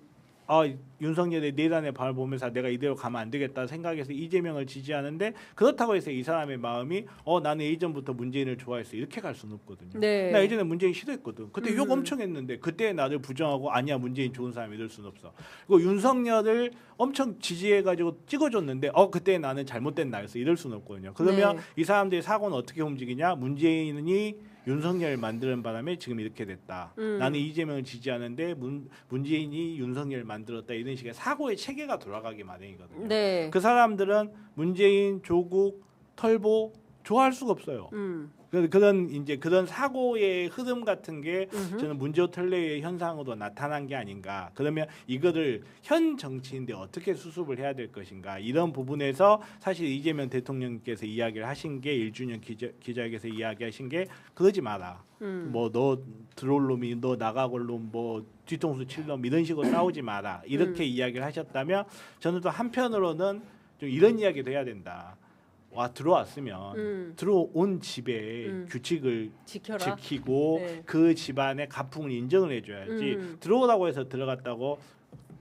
윤석열의 내란의 발을 보면서 내가 이대로 가면 안 되겠다 생각해서 이재명을 지지하는데 그렇다고 해서 이 사람의 마음이 나는 예전부터 문재인을 좋아했어 이렇게 갈 수는 없거든요. 네. 나 예전에 문재인 싫어했거든. 그때 욕 엄청 했는데 그때 나를 부정하고 아니야 문재인 좋은 사람 이럴 수는 없어. 그리고 윤석열을 엄청 지지해가지고 찍어줬는데 그때 나는 잘못된 나였어 이럴 수는 없거든요. 그러면 네. 이 사람들의 사고는 어떻게 움직이냐? 문재인이 윤석열 만드는 바람에 지금 이렇게 됐다. 나는 이재명을 지지하는데 문재인이 윤석열 만들었다. 이런 식의 사고의 체계가 돌아가기 마련이거든요. 네. 그 사람들은 문재인, 조국, 털보 좋아할 수가 없어요. 그런 사고의 흐름 같은 게 저는 문제호 털레의 현상으로 나타난 게 아닌가. 그러면 이거를 현 정치인데 어떻게 수습을 해야 될 것인가. 이런 부분에서 사실 이재명 대통령께서 이야기를 하신 게 1주년 기자회견에서 이야기하신 게 그러지 마라. 뭐 너 들어올 놈이 너 나가골 놈 뭐 뒤통수 칠 놈 이런 식으로 싸우지 마라. 이렇게 이야기를 하셨다면 저는 또 한편으로는 좀 이런 이야기도 해야 된다. 와 들어왔으면 들어온 집에 규칙을 지켜라. 지키고 네. 그 집안의 가풍을 인정을 해줘야지 들어오라고 해서 들어갔다고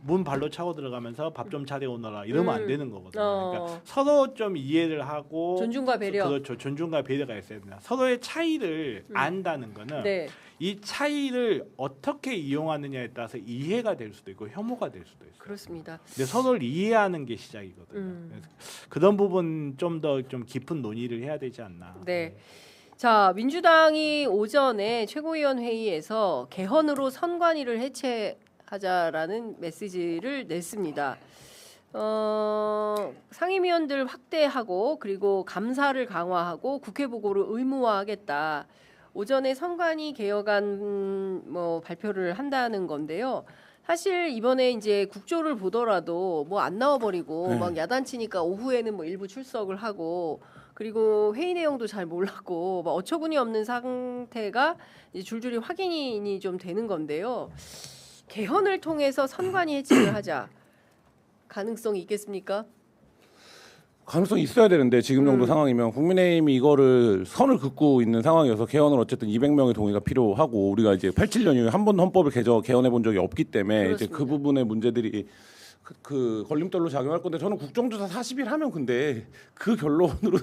문 발로 차고 들어가면서 밥 좀 차려 오너라 이러면 안 되는 거거든요. 그러니까 서로 좀 이해를 하고 존중과 배려. 그렇죠. 존중과 배려가 있어야 된다. 서로의 차이를 안다는 거는 네. 이 차이를 어떻게 이용하느냐에 따라서 이해가 될 수도 있고 혐오가 될 수도 있어요. 그렇습니다. 근데 서로를 이해하는 게 시작이거든요. 그래서 그런 부분 좀 더 좀 깊은 논의를 해야 되지 않나. 네. 자, 민주당이 오전에 최고위원 회의에서 개헌으로 선관위를 해체하자라는 메시지를 냈습니다. 상임위원들 확대하고 그리고 감사를 강화하고 국회 보고를 의무화하겠다. 오전에 선관위 개혁안 발표를 한다는 건데요. 사실 이번에 이제 국조를 보더라도 뭐 안 나와버리고 네. 막 야단치니까 오후에는 뭐 일부 출석을 하고 그리고 회의 내용도 잘 몰랐고 막 어처구니 없는 상태가 이제 줄줄이 확인이 좀 되는 건데요. 개헌을 통해서 선관위 해체를 하자 가능성이 있겠습니까? 가능성이 있어야 되는데 지금 정도 상황이면 국민의힘이 이거를 선을 긋고 있는 상황이어서 개헌을 어쨌든 200명의 동의가 필요하고 우리가 이제 87년 이후에 한 번도 헌법을 개정해 본 적이 없기 때문에 이제 그 부분의 문제들이 그 걸림돌로 작용할 건데 저는 국정조사 40일 하면 근데 그 결론으로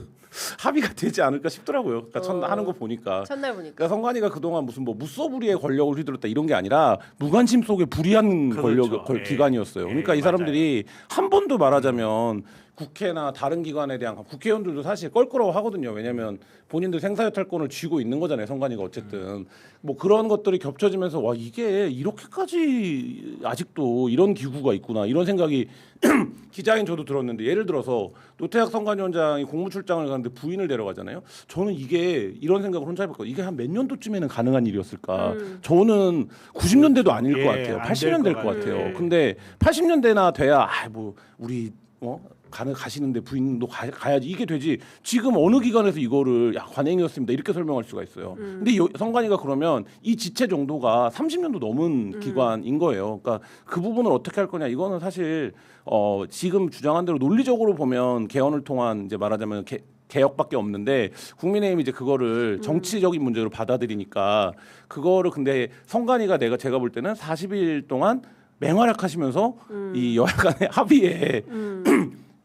합의가 되지 않을까 싶더라고요. 그러니까 하는 거 보니까. 첫날 보니까. 그러니까 선관위가 그동안 무슨 뭐 무소불위의 권력을 휘둘렀다 이런 게 아니라 무관심 속에 불이한 그렇죠. 기관이었어요. 그러니까 이 사람들이 한 번도 말하자면 국회나 다른 기관에 대한 국회의원들도 사실 껄끄러워하거든요. 왜냐하면 본인들 생사유탈권을 쥐고 있는 거잖아요. 선관위가 어쨌든 뭐 그런 것들이 겹쳐지면서 와 이게 이렇게까지 아직도 이런 기구가 있구나 이런 생각이 기자인 저도 들었는데 예를 들어서 노태학 선관위원장이 공무출장을 가는데 부인을 데려가잖아요. 저는 이게 이런 생각을 혼자 해봤거든요. 이게 한 몇 년도쯤에는 가능한 일이었을까? 저는 90년대도 아닐 것 같아요. 80년대일 것 같아요. 근데 80년대나 돼야 뭐 우리 가시는데 부인도 가야지 이게 되지. 지금 어느 기관에서 이거를 관행이었습니다 이렇게 설명할 수가 있어요. 근데 선관위가 그러면 이 지체 정도가 30년도 넘은 기관인 거예요. 그러니까 그 부분을 어떻게 할 거냐 이거는 사실 지금 주장한 대로 논리적으로 보면 개헌을 통한 이제 말하자면 개혁밖에 없는데 국민의힘이 이제 그거를 정치적인 문제로 받아들이니까 그거를 근데 선관위가 제가 볼 때는 40일 동안 맹활약하시면서 이 여야간의 합의에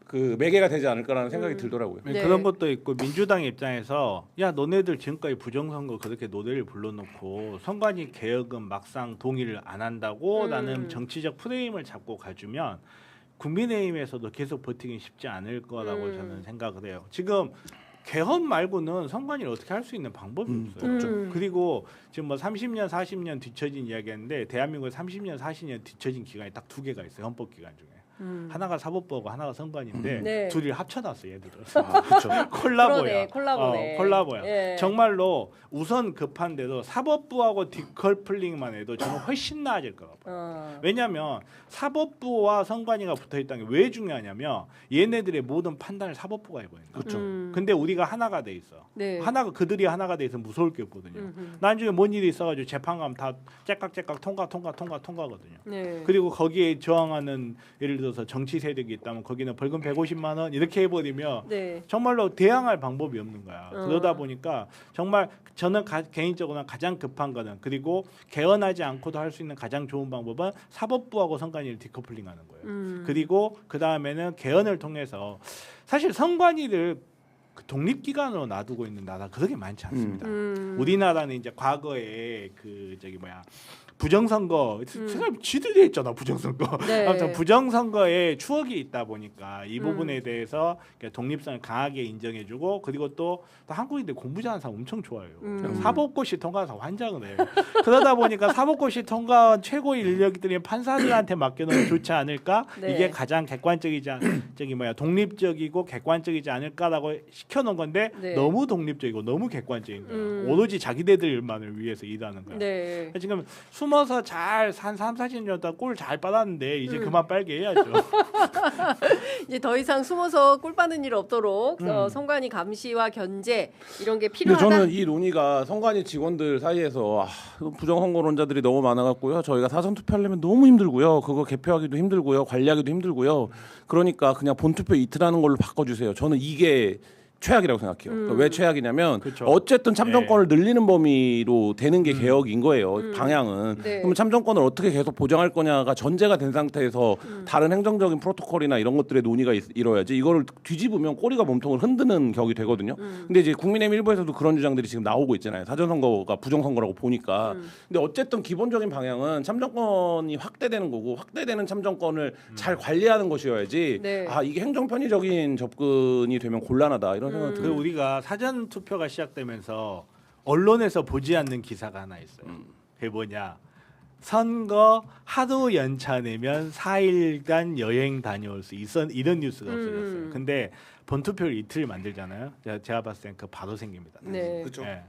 그 매개가 되지 않을까라는 생각이 들더라고요. 네. 그런 것도 있고 민주당 입장에서 야 너네들 지금까지 부정선거 그렇게 노래를 불러놓고 선관위 개혁은 막상 동의를 안 한다고 라는 정치적 프레임을 잡고 가주면 국민의힘에서도 계속 버티기 쉽지 않을 거라고 저는 생각을 해요. 지금 개헌 말고는 선관위를 어떻게 할 수 있는 방법이 없어요. 그리고 지금 뭐 30년, 40년 뒤처진 이야기했는데 대한민국에 30년, 40년 뒤처진 기간이 딱 두 개가 있어요. 헌법 기간 중에. 하나가 사법부하고 하나가 선관위인데 네. 둘이 합쳐놨어 얘들은. 그렇죠. 콜라보야. 콜라보네. 콜라보야. 예. 정말로 우선 급한 데도 사법부하고 디커플링만 해도 저는 훨씬 나아질 거라고 봐요. 왜냐하면 사법부와 선관위가 붙어있다는 게 왜 중요하냐면 얘네들의 모든 판단을 사법부가 해버린다. 그렇죠. 근데 우리가 하나가 돼 있어. 네. 그들이 하나가 돼 있으면 무서울 게 없거든요. 나중에 뭔 일이 있어가지고 재판 가면 다 째깍째깍 통과거든요. 네. 그리고 거기에 저항하는 예를 들어서 정치 세력이 있다면 거기는 벌금 150만 원 이렇게 해버리면 네. 정말로 대항할 방법이 없는 거야. 그러다 보니까 정말 저는 개인적으로 가장 급한 거는 그리고 개헌하지 않고도 할 수 있는 가장 좋은 방법은 사법부하고 선관위를 디커플링하는 거예요. 그리고 그 다음에는 개헌을 통해서 사실 선관위를 독립기관으로 놔두고 있는 나라 그렇게 많지 않습니다. 우리나라는 이제 과거에 부정선거 사람 지들이 했잖아 부정선거. 네. 아무튼 부정선거에 추억이 있다 보니까 이 부분에 대해서 독립성을 강하게 인정해주고 그리고 또 한국인들 공부 잘하는 사람 엄청 좋아해요. 사법고시 통과한 사람 환장을 해요. 그러다 보니까 사법고시 통과한 최고 인력들이 판사들한테 맡겨놓으면 좋지 않을까? 네. 이게 가장 독립적이고 객관적이지 않을까라고 시켜놓은 건데 네. 너무 독립적이고 너무 객관적인 거예요. 오로지 자기네들만을 위해서 일하는 거예요. 네. 지금 숨어서 잘 산 3, 40년 동안 꿀 잘 빨았는데 이제 그만 빨게 해야죠. 이제 더 이상 숨어서 꿀 빠는 일 없도록 선관위 감시와 견제 이런 게 근데 필요하다. 저는 이 논의가 선관위 직원들 사이에서 부정선거론자들이 너무 많아갖고요. 저희가 사전 투표하려면 너무 힘들고요. 그거 개표하기도 힘들고요. 관리하기도 힘들고요. 그러니까 그냥 본투표 이틀 하는 걸로 바꿔주세요. 저는 이게 최악이라고 생각해요. 그러니까 왜 최악이냐면 그쵸. 어쨌든 참정권을 늘리는 범위로 되는 게 개혁인 거예요. 방향은. 네. 그럼 참정권을 어떻게 계속 보장할 거냐가 전제가 된 상태에서 다른 행정적인 프로토콜이나 이런 것들의 논의가 이뤄야지 이거를 뒤집으면 꼬리가 몸통을 흔드는 격이 되거든요. 근데 이제 국민의힘 일부에서도 그런 주장들이 지금 나오고 있잖아요. 사전선거가 부정선거라고 보니까. 근데 어쨌든 기본적인 방향은 참정권이 확대되는 거고 확대되는 참정권을 잘 관리하는 것이어야지 네. 이게 행정편의적인 접근이 되면 곤란하다 이런 생각이 그 들어요. 우리가 사전 투표가 시작되면서 언론에서 보지 않는 기사가 하나 있어요. 그게 뭐냐? 선거 하루 연차 내면 4일간 여행 다녀올 수 있어 이런 뉴스가 없어졌어요. 근데 본투표를 이틀 만들잖아요. 제가 봤을 땐 그 바로 생깁니다. 네. 그렇죠. 예.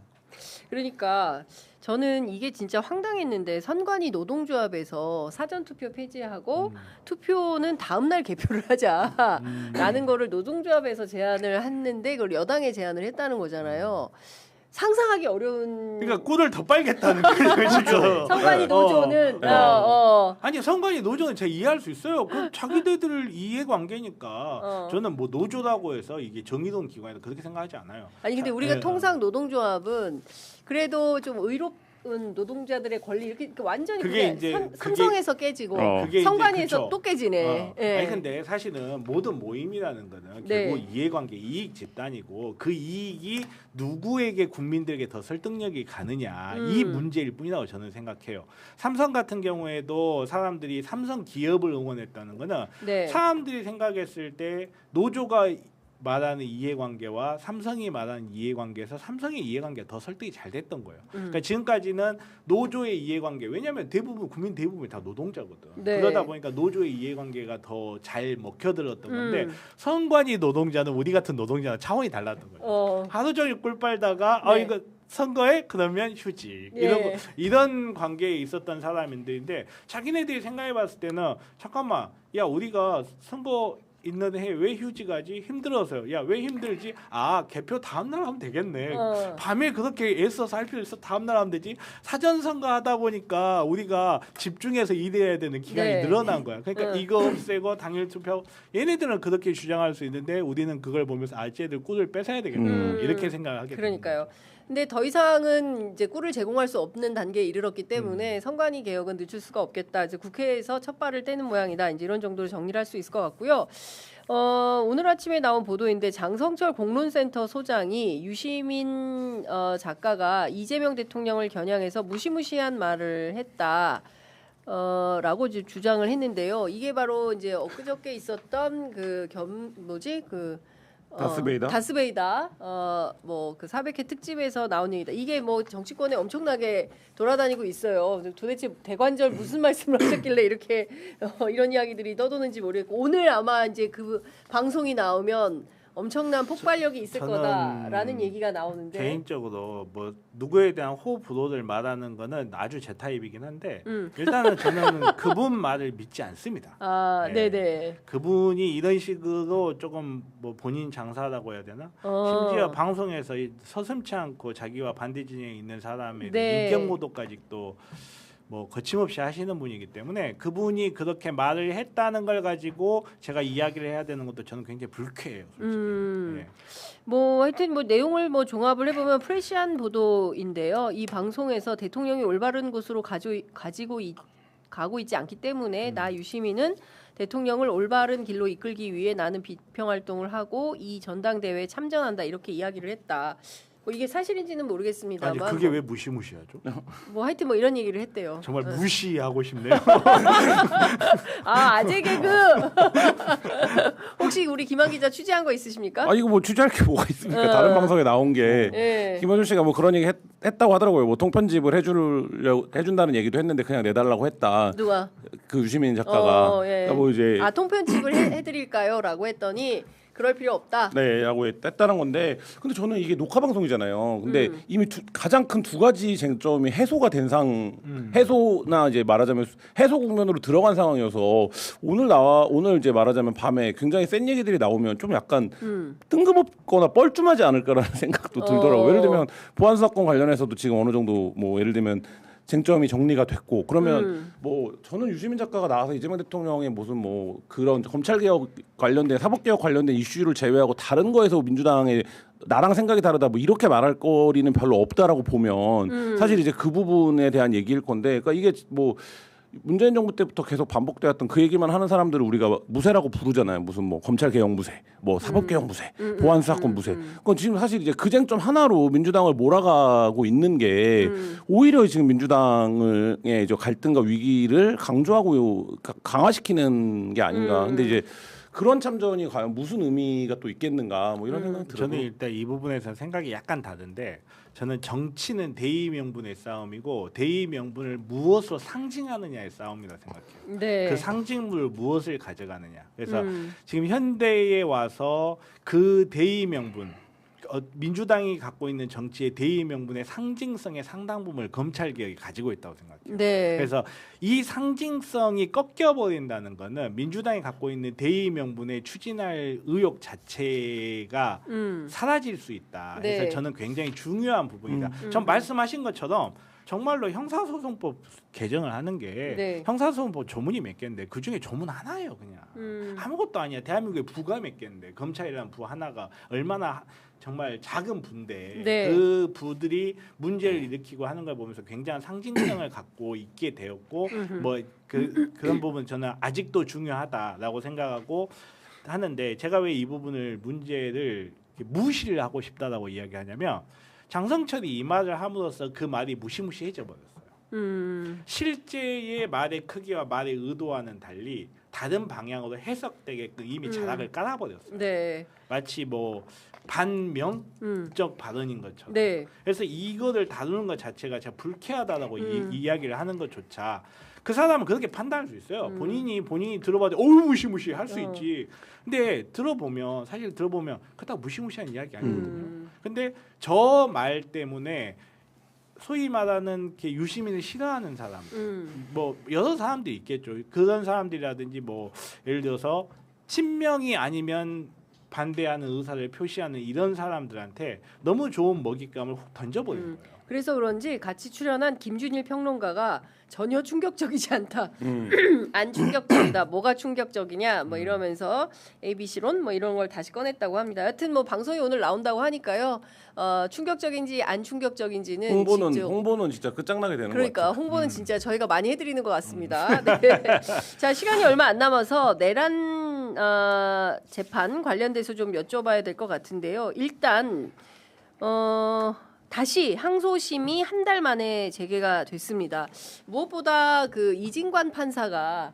그러니까 저는 이게 진짜 황당했는데 선관위 노동조합에서 사전 투표 폐지하고 투표는 다음 날 개표를 하자라는 거를 노동조합에서 제안을 했는데 그걸 여당에 제안을 했다는 거잖아요. 상상하기 어려운. 그러니까 꿀을 더 빨겠다는 거예요 지금. 선관위 노조는 아니 선관위 노조는 제가 이해할 수 있어요. 그 자기네들 이해관계니까 저는 뭐 노조라고 해서 이게 정의로운 기관이다 그렇게 생각하지 않아요. 아니 근데 우리가 네. 통상 노동조합은 그래도 좀 의롭은 노동자들의 권리 이렇게 완전히 그게 그게 이제 삼성에서 깨지고 그게 이제 선관위에서 그쵸. 또 깨지네. 예. 아니 근데 사실은 모든 모임이라는 거는 네. 결국 이해관계 이익 집단이고 그 이익이 누구에게 국민들에게 더 설득력이 가느냐 이 문제일 뿐이라고 저는 생각해요. 삼성 같은 경우에도 사람들이 삼성 기업을 응원했다는 거는 네. 사람들이 생각했을 때 노조가 말하는 이해관계와 삼성이 말하는 이해관계에서 삼성의 이해관계가 더 설득이 잘 됐던 거예요. 그러니까 지금까지는 노조의 이해관계 왜냐하면 대부분 국민 대부분이 다 노동자거든. 네. 그러다 보니까 노조의 이해관계가 더 잘 먹혀들었던 건데 선관위 노동자는 우리 같은 노동자는 차원이 달랐던 거예요. 하루 종일 꿀 빨다가 네. 이거 선거에 그러면 휴직 예. 이런 관계에 있었던 사람인데 자기네들이 생각해봤을 때는 잠깐만 야 우리가 선거 있는 해 왜 휴직하지? 힘들어서요. 야 왜 힘들지? 개표 다음 날 하면 되겠네. 밤에 그렇게 애써서 할 필요 있어. 다음 날 하면 되지. 사전 선거 하다 보니까 우리가 집중해서 일해야 되는 기간이 네. 늘어난 거야. 그러니까 이거 없애고 당일 투표. 얘네들은 그렇게 주장할 수 있는데 우리는 그걸 보면서 쟤들 꿀을 뺏어야 되겠다. 이렇게 생각을 하게 됩니다. 그러니까요. 근데 더 이상은 이제 꿀을 제공할 수 없는 단계에 이르렀기 때문에 선관위 개혁은 늦출 수가 없겠다. 이제 국회에서 첫 발을 떼는 모양이다. 이제 이런 정도로 정리를 할 수 있을 것 같고요. 오늘 아침에 나온 보도인데 장성철 공론센터 소장이 유시민 작가가 이재명 대통령을 겨냥해서 무시무시한 말을 했다. 라고 주장을 했는데요. 이게 바로 이제 엊그저께 있었던 다스베이다. 뭐 그 400회 특집에서 나온 얘기다. 이게 뭐 정치권에 엄청나게 돌아다니고 있어요. 도대체 대관절 무슨 말씀을 하셨길래 이렇게 이런 이야기들이 떠도는지 모르겠고 오늘 아마 이제 그 방송이 나오면 엄청난 폭발력이 있을 거다라는 얘기가 나오는데 개인적으로 뭐 누구에 대한 호불호를 말하는 거는 아주 제 타입이긴 한데 일단은 저는 그분 말을 믿지 않습니다. 네네. 그분이 이런 식으로 조금 뭐 본인 장사라고 해야 되나? 심지어 방송에서 서슴치 않고 자기와 반대 진영에 있는 사람의 네. 인격 모독까지 또 뭐 거침없이 하시는 분이기 때문에 그분이 그렇게 말을 했다는 걸 가지고 제가 이야기를 해야 되는 것도 저는 굉장히 불쾌해요. 솔직히. 네. 뭐 하여튼 뭐 내용을 뭐 종합을 해보면 프레시한 보도인데요. 이 방송에서 대통령이 올바른 곳으로 가고 있지 않기 때문에 나 유시민은 대통령을 올바른 길로 이끌기 위해 나는 비평 활동을 하고 이 전당대회에 참전한다 이렇게 이야기를 했다. 뭐 이게 사실인지는 모르겠습니다만 아니 그게 왜 무시무시하죠? 뭐 하여튼 뭐 이런 얘기를 했대요. 정말 무시하고 싶네요. 아 아재 개그 혹시 우리 김한 기자 취재한 거 있으십니까? 아 이거 뭐 취재할 게 뭐가 있습니까? 다른 방송에 나온 게 예. 김어준 씨가 뭐 그런 얘기 했다고 하더라고요. 뭐 통편집을 해준다는 얘기도 했는데 그냥 내달라고 했다. 누가? 그 유시민 작가가 예. 그러니까 뭐 이제 아 통편집을 해드릴까요?라고 했더니 그럴 필요 없다. 네라고 했다는 건데 근데 저는 이게 녹화 방송이잖아요. 근데 이미 가장 큰 두 가지 쟁점이 해소가 된 해소나 이제 말하자면 해소 국면으로 들어간 상황이어서 오늘 이제 말하자면 밤에 굉장히 센 얘기들이 나오면 좀 약간 뜬금없거나 뻘쭘하지 않을까라는 생각도 들더라고요. 예를 들면 보안수 사건 관련해서도 지금 어느 정도 뭐 예를 들면 쟁점이 정리가 됐고 그러면 뭐 저는 유시민 작가가 나와서 이재명 대통령의 무슨 뭐 그런 검찰개혁 관련된 사법개혁 관련된 이슈를 제외하고 다른 거에서 민주당의 나랑 생각이 다르다 뭐 이렇게 말할 거리는 별로 없다라고 보면 사실 이제 그 부분에 대한 얘기일 건데 그러니까 이게 뭐 문재인 정부 때부터 계속 반복되었던 그 얘기만 하는 사람들을 우리가 무쇠라고 부르잖아요. 무슨 뭐 검찰 개혁 무쇠, 뭐 사법 개혁 무쇠, 보안 수사권 무쇠. 그건 지금 사실 이제 그 쟁점 하나로 민주당을 몰아가고 있는 게 오히려 지금 민주당의 이제 갈등과 위기를 강조하고 강화시키는 게 아닌가. 근데 이제 그런 참전이 과연 무슨 의미가 또 있겠는가 뭐 이런 생각이 들어요. 저는 일단 이 부분에서 생각이 약간 다른데 저는 정치는 대의 명분의 싸움이고 대의 명분을 무엇으로 상징하느냐의 싸움이라 생각해요. 네. 그 상징물 무엇을 가져가느냐. 그래서 지금 현대에 와서 그 대의 명분 민주당이 갖고 있는 정치의 대의 명분의 상징성의 상당 부분을 검찰 개혁이 가지고 있다고 생각해요. 네. 그래서 이 상징성이 꺾여 버린다는 거는 민주당이 갖고 있는 대의 명분의 추진할 의욕 자체가 사라질 수 있다. 네. 그래서 저는 굉장히 중요한 부분이다. 전 말씀하신 것처럼 정말로 형사소송법 개정을 하는 게 네. 형사소송법 조문이 몇 개인데 그 중에 조문 하나예요, 그냥 아무것도 아니야. 대한민국에 부가 몇 개인데 검찰이라는 부 하나가 얼마나 정말 작은 부인데 네. 그 부들이 문제를 일으키고 하는 걸 보면서 굉장한 상징성을 갖고 있게 되었고 뭐 그런 부분 저는 아직도 중요하다라고 생각하고 하는데 제가 왜 이 부분을 문제를 무시를 하고 싶다라고 이야기하냐면 장성철이 이 말을 함으로써 그 말이 무시무시해져 버렸어요. 실제의 말의 크기와 말의 의도와는 달리 다른 방향으로 해석되게끔 이미 자락을 깔아버렸어요. 네. 마치 뭐 반명적 발언인 것처럼. 네. 그래서 이거를 다루는 것 자체가 제가 불쾌하다라고 이야기를 하는 것조차 그 사람은 그렇게 판단할 수 있어요. 본인이 들어봐도 어우 무시무시 할 수 있지. 근데 사실 들어보면 그렇다고 무시무시한 이야기 아니거든요. 근데 저 말 때문에 소위 말하는 유시민을 싫어하는 사람, 뭐 여러 사람들이 있겠죠. 그런 사람들이라든지 뭐 예를 들어서 친명이 아니면 반대하는 의사를 표시하는 이런 사람들한테 너무 좋은 먹잇감을 훅 던져버리는 거예요. 그래서 그런지 같이 출연한 김준일 평론가가 전혀 충격적이지 않다. 안 충격적이다. 뭐가 충격적이냐? 뭐 이러면서 ABC론 뭐 이런 걸 다시 꺼냈다고 합니다. 여튼 뭐 방송이 오늘 나온다고 하니까요. 충격적인지 안 충격적인지는 홍보는 진짜 끝장나게 되는 것 그러니까 같아요. 홍보는 진짜 저희가 많이 해드리는 것 같습니다. 네. 자 시간이 얼마 안 남아서 내란 재판 관련돼서 좀 여쭤봐야 될 것 같은데요. 일단 다시 항소심이 한 달 만에 재개가 됐습니다. 무엇보다 그 이진관 판사가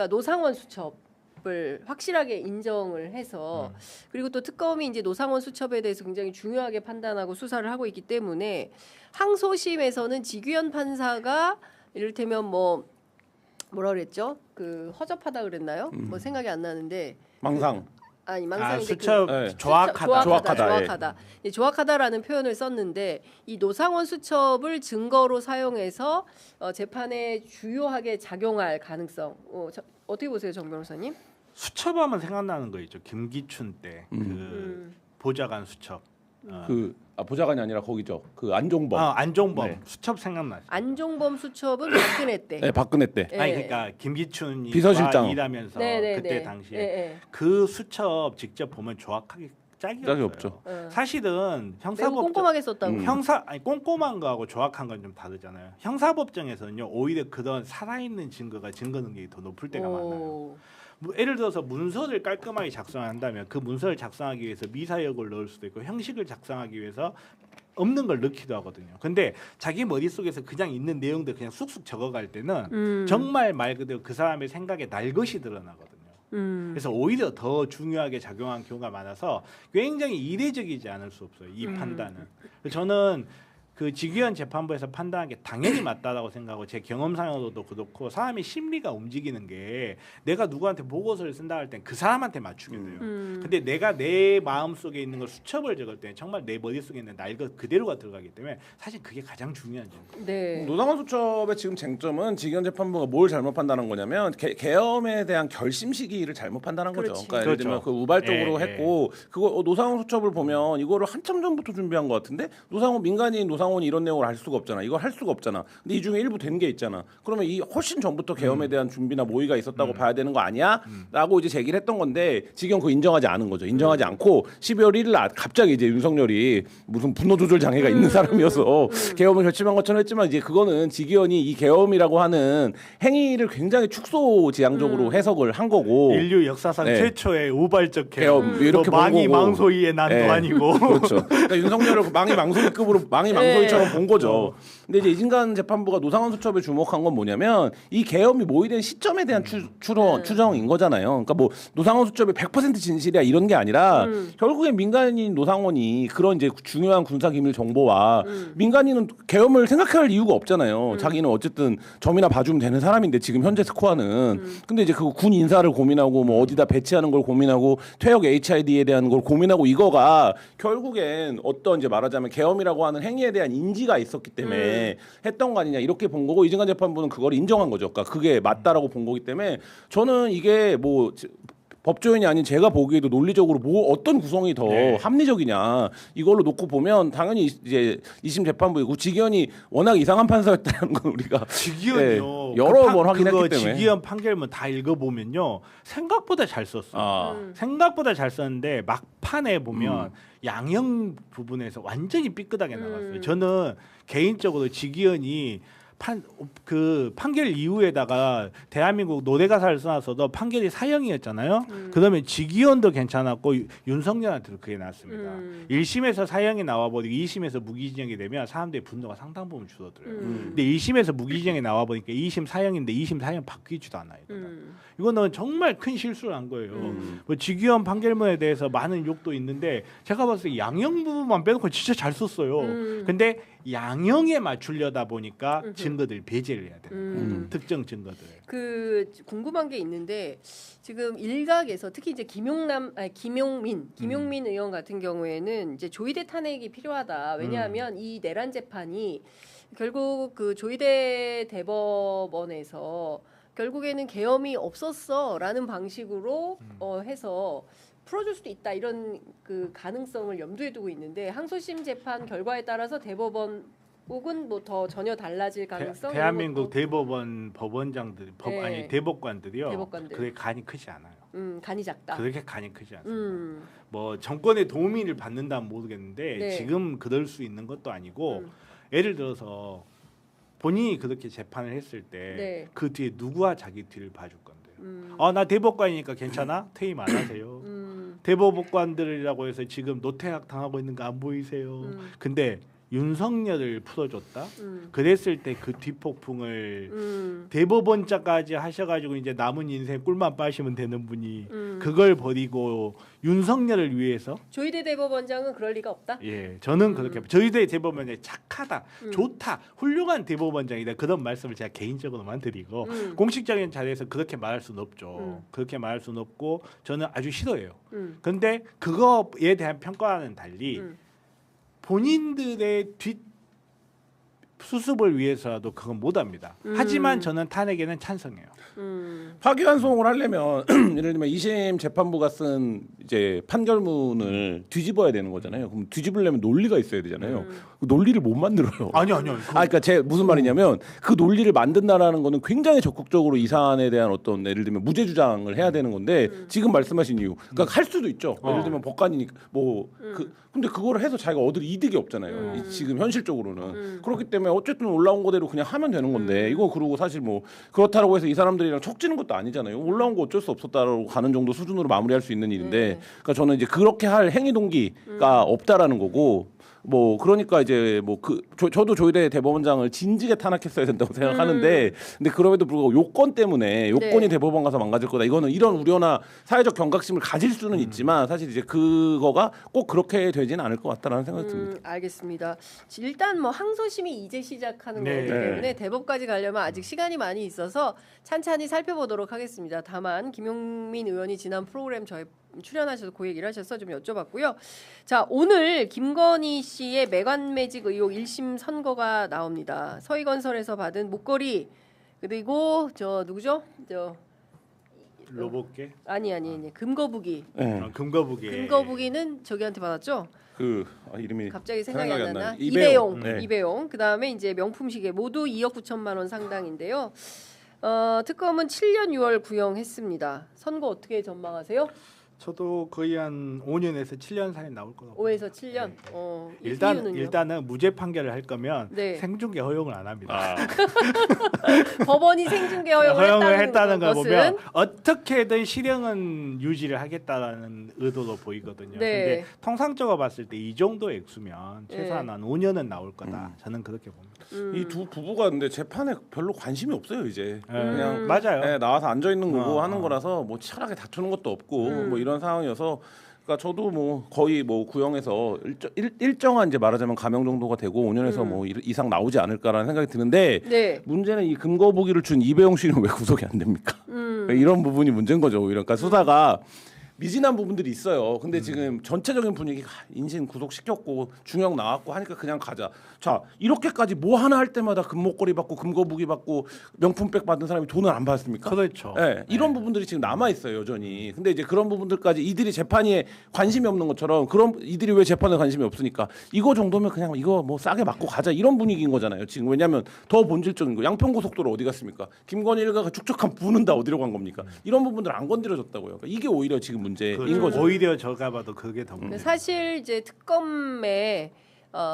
노상원 수첩을 확실하게 인정을 해서 그리고 또 특검이 이제 노상원 수첩에 대해서 굉장히 중요하게 판단하고 수사를 하고 있기 때문에 항소심에서는 지규현 판사가 이를테면 뭐라 그랬죠? 그 허접하다 그랬나요? 뭐 생각이 안 나는데 망상인데 수첩 조악하다. 조악하다라는 표현을 썼는데 이 노상원 수첩을 증거로 사용해서 재판에 주요하게 작용할 가능성 어떻게 보세요, 정 변호사님? 수첩하면 생각나는 거 있죠. 김기춘 때 그 보좌관 수첩. 보좌관이 아니라 거기죠. 그 안종범. 안종범 네. 수첩 생각나죠. 안종범 수첩은 박근혜 때. 네, 박근혜 때. 네. 아니 그러니까 김기춘이 비서실장 일하면서 네. 그때 당시에 그 수첩 직접 보면 정확하게 짝이 짝이 없어요. 없죠. 사실은 매우 형사법정 꼼꼼하게 썼다고. 꼼꼼한 거하고 조악한 건 좀 다르잖아요. 형사법정에서는요 오히려 그런 살아있는 증거 능력이 더 높을 때가 많아요. 뭐 예를 들어서 문서를 깔끔하게 작성한다면 그 문서를 작성하기 위해서 미사역을 넣을 수도 있고 형식을 작성하기 위해서 없는 걸 넣기도 하거든요. 근데 자기 머릿속에서 그냥 있는 내용들 그냥 쑥쑥 적어갈 때는 정말 말 그대로 그 사람의 생각에 날 것이 드러나거든요. 그래서 오히려 더 중요하게 작용한 경우가 많아서 굉장히 이례적이지 않을 수 없어요. 이 판단은. 저는 그 직위원 재판부에서 판단한 게 당연히 맞다라고 생각하고 제 경험상으로도 그렇고 사람의 심리가 움직이는 게 내가 누구한테 보고서를 쓴다 할 땐 그 사람한테 맞추게 돼요. 근데 내가 내 마음속에 있는 걸 수첩을 적을 때 정말 내 머릿속에 있는 날 것 그대로가 들어가기 때문에 사실 그게 가장 중요한 점이에요. 네. 노상원 수첩의 지금 쟁점은 직위원 재판부가 뭘 잘못 판단한 거냐면 계엄에 대한 결심 시기를 잘못 판단한 거죠. 그렇지. 그러니까 예를 들면 그 우발적으로 예, 했고 그거 노상원 수첩을 보면 이거를 한참 전부터 준비한 것 같은데 민간인 노상원이 이런 내용을 할 수가 없잖아. 이걸 할 수가 없잖아. 근데 이 중에 일부 된 게 있잖아. 그러면 이 훨씬 전부터 계엄에 대한 준비나 모의가 있었다고 봐야 되는 거 아니야? 라고 이제 제기를 했던 건데 직위원 그거 인정하지 않은 거죠. 인정하지 않고 12월 1일 날 갑자기 이제 윤석열이 무슨 분노 조절 장애가 있는 사람이어서 계엄을 결심한 것처럼 했지만 이제 그거는 직위원이 이 계엄이라고 하는 행위를 굉장히 축소지향적으로 해석을 한 거고 인류 역사상 네. 최초의 우발적 계엄. 이렇게 뭐 망이 본 거고. 망소이의 난도 네. 아니고. 그렇죠. 그러니까 윤석열을 망이 망소이급으로 망이 망소이처럼 본 거죠. 근데 이제 이진관 재판부가 노상원 수첩에 주목한 건 뭐냐면 이 계엄이 모의된 시점에 대한 추정인 거잖아요. 그러니까 뭐 노상원 수첩이 100% 진실이야 이런 게 아니라 결국엔 민간인 노상원이 그런 이제 중요한 군사 기밀 정보와 민간인은 계엄을 생각할 이유가 없잖아요. 자기는 어쨌든 점이나 봐주면 되는 사람인데 지금 현재 스코어는 근데 이제 그 군 인사를 고민하고 뭐 어디다 배치하는 걸 고민하고 퇴역 HID에 대한 걸 고민하고 이거가 결국엔 어떤 이제 말하자면 계엄이라고 하는 행위에 대한 인지가 있었기 때문에 했던 거 아니냐 이렇게 본 거고 이진관 재판부는 그걸 인정한 거죠. 그러니까 그게 맞다라고 본 거기 때문에 저는 이게 뭐 법조인이 아닌 제가 보기에도 논리적으로 뭐 어떤 구성이 더 합리적이냐 이걸로 놓고 보면 당연히 이제 2심 재판부이고 직위원이 워낙 이상한 판사였다는 건 우리가 직위원이요. 여러 번 확인했기 때문에 직위원 판결문 다 읽어보면요 생각보다 잘 썼어요. 생각보다 잘 썼는데 막판에 보면 양형 부분에서 완전히 삐끗하게 나왔어요. 저는 개인적으로 직위원이 그 판결 이후에다가 대한민국 노대가사를 써놨어도 판결이 사형이었잖아요. 그러면 직위원도 괜찮았고 윤석열한테도 그게 나왔습니다. 1심에서 사형이 나와버리고 2심에서 무기징역이 되면 사람들의 분노가 상당 부분 줄어들어요. 근데 1심에서 무기징역이 나와버리니까 2심 사형인데 2심 사형 바뀌지도 않아요. 이거는 정말 큰 실수를 한 거예요. 뭐 직위원 판결문에 대해서 많은 욕도 있는데 제가 봤을 때 양형 부분만 빼놓고 진짜 잘 썼어요. 근데 양형에 맞추려다 보니까 증거들 배제를 해야 되는 거예요. 특정 증거들. 그 궁금한 게 있는데 지금 일각에서 특히 이제 김용민 의원 같은 경우에는 이제 조이대 탄핵이 필요하다. 왜냐하면 이 내란 재판이 결국 그 조이대 대법원에서 결국에는 계엄이 없었어라는 방식으로 해서 풀어줄 수도 있다 이런 그 가능성을 염두에 두고 있는데 항소심 재판 결과에 따라서 대법원 혹은 뭐 더 전혀 달라질 가능성 대한민국 대법원 법원장들 아니 대법관들이요. 대법관들. 그게 간이 크지 않아요. 간이 작다. 그렇게 간이 크지 않습니다. 뭐 정권의 도움을 받는다면 모르겠는데 네. 지금 그럴 수 있는 것도 아니고 예를 들어서 본인이 그렇게 재판을 했을 때 그 뒤에 누구와 자기 뒤를 봐줄 건데요. 나 대법관이니까 괜찮아? 퇴임 안 하세요. 대법관들이라고 해서 지금 노태학 당하고 있는 거 안 보이세요? 근데 윤석열을 풀어줬다. 그랬을 때 그 뒷폭풍을 대법원자까지 하셔가지고 이제 남은 인생 꿀만 빠시면 되는 분이 그걸 버리고 윤석열을 위해서 조이대 대법원장은 그럴 리가 없다. 예, 저는 그렇게 저희들 대법원장이 착하다, 좋다, 훌륭한 대법원장이다 그런 말씀을 제가 개인적으로만 드리고 공식적인 자리에서 그렇게 말할 수는 없죠. 그렇게 말할 수는 없고 저는 아주 싫어해요. 그런데 그거에 대한 평가와는 달리 본인들의 수습을 위해서라도 그건 못합니다. 하지만 저는 탄핵에는 찬성해요. 파기환송을 하려면 예를 들면 2심 재판부가 쓴 이제 판결문을 뒤집어야 되는 거잖아요. 그럼 뒤집으려면 논리가 있어야 되잖아요. 그 논리를 못 만들어요. 아니요. 그러니까 제 무슨 말이냐면 그 논리를 만든다라는 거는 굉장히 적극적으로 이 사안에 대한 어떤 예를 들면 무죄 주장을 해야 되는 건데 지금 말씀하신 이유, 그러니까 할 수도 있죠. 예를 들면 법관이니까 근데 그거를 해서 자기가 얻을 이득이 없잖아요. 지금 현실적으로는 그렇기 때문에 어쨌든 올라온 거대로 그냥 하면 되는 건데 이거 그러고 사실 뭐 그렇다고 해서 이 사람들이랑 척지는 것도 아니잖아요. 올라온 거 어쩔 수 없었다라고 가는 정도 수준으로 마무리할 수 있는 일인데, 그러니까 저는 이제 그렇게 할 행위 동기가 없다라는 거고. 뭐 그러니까 이제 뭐 저도 조희대 대법원장을 진지하게 탄핵했어야 된다고 생각하는데 근데 그럼에도 불구하고 요건 때문에 요건이 대법원 가서 망가질 거다. 이거는 이런 우려나 사회적 경각심을 가질 수는 있지만 사실 이제 그거가 꼭 그렇게 되지는 않을 것 같다라는 생각이 듭니다. 알겠습니다. 일단 뭐 항소심이 이제 시작하는 거기 때문에 대법까지 가려면 아직 시간이 많이 있어서 찬찬히 살펴보도록 하겠습니다. 다만 김용민 의원이 지난 프로그램 저희 출연하셔서 그 얘기를 하셔서 좀 여쭤봤고요. 자, 오늘 김건희 씨의 매관매직 의혹 1심 선고가 나옵니다. 서희건설에서 받은 목걸이 그리고 저 누구죠? 저 로봇계? 아니 금거북이. 금거북이는 저기한테 받았죠? 이름이 갑자기 생각이 안 나나? 이배용. 이배용. 그다음에 이제 명품 시계 모두 2억 9천만 원 상당인데요. 특검은 7년 6월 구형했습니다. 선고 어떻게 전망하세요? 저도 거의 한 5년에서 7년 사이 나올 거라고. 5에서 7년. 일단은 무죄 판결을 할 거면 생중계 허용을 안 합니다. 법원이 생중계 허용을 했다는 걸 보면 어떻게든 실형은 유지를 하겠다는 의도로 보이거든요. 근데 통상적으로 봤을 때 이 정도 액수면 최소한 한 5년은 나올 거다. 저는 그렇게 봅니다. 이 두 부부가 근데 재판에 별로 관심이 없어요 이제. 그냥 맞아요. 나와서 앉아 있는 거고 하는 거라서 뭐 치열하게 다투는 것도 없고 뭐 이런 상황이어서. 그러니까 저도 뭐 거의 뭐 구형에서 일정한 이제 말하자면 감형 정도가 되고 5년에서 뭐 이상 나오지 않을까라는 생각이 드는데 문제는 이 금거북이를 준 이배용 씨는 왜 구속이 안 됩니까? 이런 부분이 문제인 거죠. 오히려 그러니까 수사가 미진한 부분들이 있어요. 근데 지금 전체적인 분위기가 인신 구속시켰고 중형 나왔고 하니까 그냥 가자. 자, 이렇게까지 뭐 하나 할 때마다 금목걸이 받고 금거북이 받고 명품백 받은 사람이 돈을 안 받습니까? 그렇죠. 네, 이런 부분들이 지금 남아 있어요 여전히. 근데 이제 그런 부분들까지 이들이 재판에 관심이 없는 것처럼 그런 이들이 왜 재판에 관심이 없으니까 이거 정도면 그냥 이거 뭐 싸게 맞고 가자 이런 분위기인 거잖아요. 지금 왜냐하면 더 본질적인 거 양평고속도로 어디 갔습니까? 김건희 일가가 축적한 부는 다 어디로 간 겁니까? 이런 부분들 안 건드려졌다고요. 그러니까 이게 오히려 지금 문제인 거죠. 오히려 저가 봐도 그게 더 문제. 사실 이제 특검의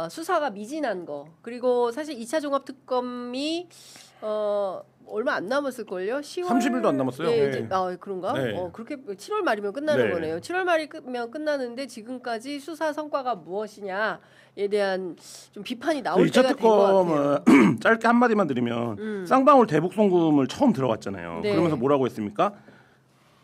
수사가 미진한 거 그리고 사실 2차 종합 특검이 얼마 안 남았을 걸요. 10월 30일도 안 남았어요. 이제, 그런가? 네. 그렇게 7월 말이면 끝나는 거네요. 7월 말이면 끝나는데 지금까지 수사 성과가 무엇이냐에 대한 좀 비판이 나올 때가 된 것 같아요. 2차 특검은 짧게 한 마디만 드리면 쌍방울 대북 송금을 처음 들어갔잖아요. 그러면서 뭐라고 했습니까?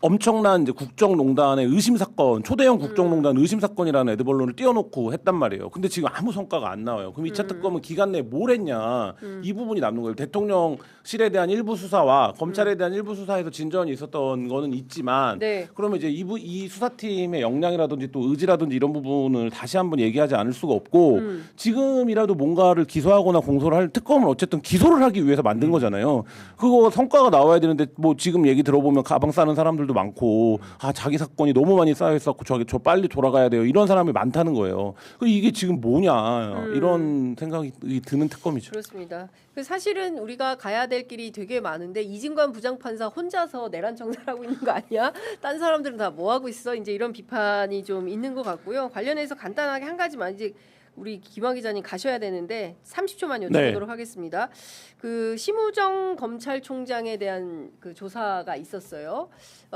엄청난 이제 국정농단의 의심 사건, 초대형 국정농단 의심 사건이라는 에드벌론을 띄워놓고 했단 말이에요. 근데 지금 아무 성과가 안 나와요. 그럼 2차 특검은 기간 내에 뭘 했냐 이 부분이 남는 거예요. 대통령실에 대한 일부 수사와 검찰에 대한 일부 수사에서 진전이 있었던 거는 있지만 그러면 이제 이 수사팀의 역량이라든지 또 의지라든지 이런 부분을 다시 한번 얘기하지 않을 수가 없고 지금이라도 뭔가를 기소하거나 공소를 할 특검을 어쨌든 기소를 하기 위해서 만든 거잖아요. 그거 성과가 나와야 되는데 뭐 지금 얘기 들어보면 가방 싸는 사람들도 많고 자기 사건이 너무 많이 쌓여 있었고 저 빨리 돌아가야 돼요 이런 사람이 많다는 거예요. 이게 지금 뭐냐 이런 생각이 드는 특검이죠. 그렇습니다. 사실은 우리가 가야 될 길이 되게 많은데 이진관 부장판사 혼자서 내란 청산하고 있는 거 아니야? 딴 사람들은 다 뭐 하고 있어? 이제 이런 비판이 좀 있는 것 같고요. 관련해서 간단하게 한 가지만 이제 우리 김학 기자님 가셔야 되는데 30초만 여쭤보도록 하겠습니다. 그 심우정 검찰총장에 대한 그 조사가 있었어요.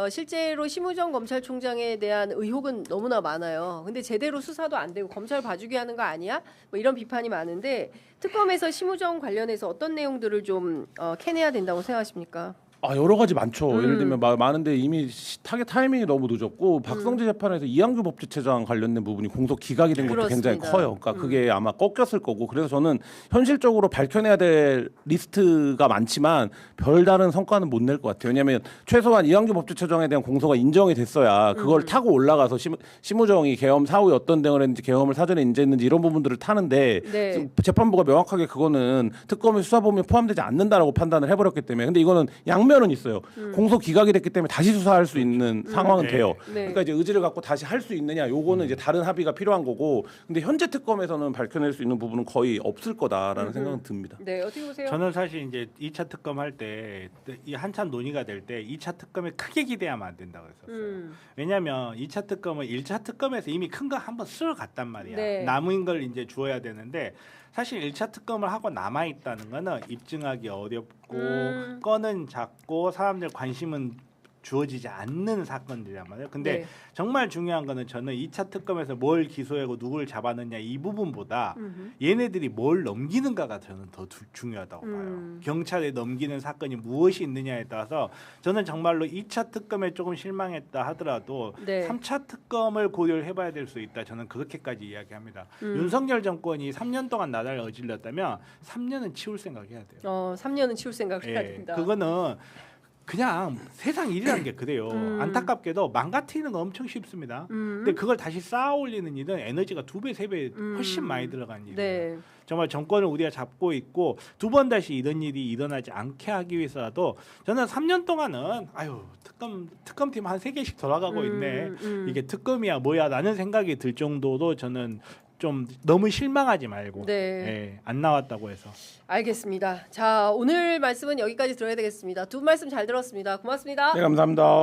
실제로 심우정 검찰총장에 대한 의혹은 너무나 많아요. 근데 제대로 수사도 안 되고 검찰 봐주기 하는 거 아니야? 뭐 이런 비판이 많은데 특검에서 심우정 관련해서 어떤 내용들을 좀 캐내야 된다고 생각하십니까? 여러 가지 많죠. 예를 들면 많은데 이미 타겟 타이밍이 너무 늦었고 박성재 재판에서 이한규 법제처장 관련된 부분이 공소 기각이 된 것도 굉장히 그렇습니다. 커요. 그러니까 그게 아마 꺾였을 거고 그래서 저는 현실적으로 밝혀내야 될 리스트가 많지만 별다른 성과는 못 낼 것 같아요. 왜냐하면 최소한 이한규 법제처장에 대한 공소가 인정이 됐어야 그걸 타고 올라가서 심우정이 계엄 사후에 어떤 대응을 했는지 계엄을 사전에 인지했는지 이런 부분들을 타는데 네. 재판부가 명확하게 그거는 특검의 수사범위에 포함되지 않는다라고 판단을 해버렸기 때문에 근데 이거는 양면은 있어요. 공소 기각이 됐기 때문에 다시 수사할 수 있는 상황은 네. 돼요. 네. 그러니까 이제 의지를 갖고 다시 할 수 있느냐 요거는 이제 다른 합의가 필요한 거고 근데 현재 특검에서는 밝혀낼 수 있는 부분은 거의 없을 거다라는 생각은 듭니다. 네, 어떻게 보세요? 저는 사실 이제 2차 특검 할 때 이 한참 논의가 될 때 2차 특검에 크게 기대하면 안 된다고 했었어요. 왜냐하면 2차 특검은 1차 특검에서 이미 큰 거 한번 쓸어 갔단 말이야. 네. 남은 걸 이제 주어야 되는데 사실 1차 특검을 하고 남아 있다는 거는 입증하기 어렵고 건은 작고 사람들 관심은 주어지지 않는 사건들이란 말이에요. 근데 네. 정말 중요한 거는 저는 2차 특검에서 뭘 기소하고 누구를 잡았느냐 이 부분보다 얘네들이 뭘 넘기는가가 저는 더 중요하다고 봐요. 경찰에 넘기는 사건이 무엇이 있느냐에 따라서 저는 정말로 2차 특검에 조금 실망했다 하더라도 네. 3차 특검을 고려를 해봐야 될 수 있다. 저는 그렇게까지 이야기합니다. 윤석열 정권이 3년 동안 나라를 어질렀다면 3년은 치울 생각해야 돼요. 3년은 치울 생각을 해야 예, 된다. 그거는 그냥 세상 일이라는 게 그래요. 안타깝게도 망가뜨리는 거 엄청 쉽습니다. 근데 그걸 다시 쌓아 올리는 일은 에너지가 2배, 3배 훨씬 많이 들어가는 일이에요. 네. 정말 정권을 우리가 잡고 있고 두 번 다시 이런 일이 일어나지 않게 하기 위해서라도 저는 3년 동안은 특검팀 한 3개씩 돌아가고 있네. 이게 특검이야 뭐야 라는 생각이 들 정도로 저는 좀 너무 실망하지 말고 네. 예, 안 나왔다고 해서 알겠습니다. 자, 오늘 말씀은 여기까지 들어야 되겠습니다. 두 분 말씀 잘 들었습니다. 고맙습니다. 네 감사합니다.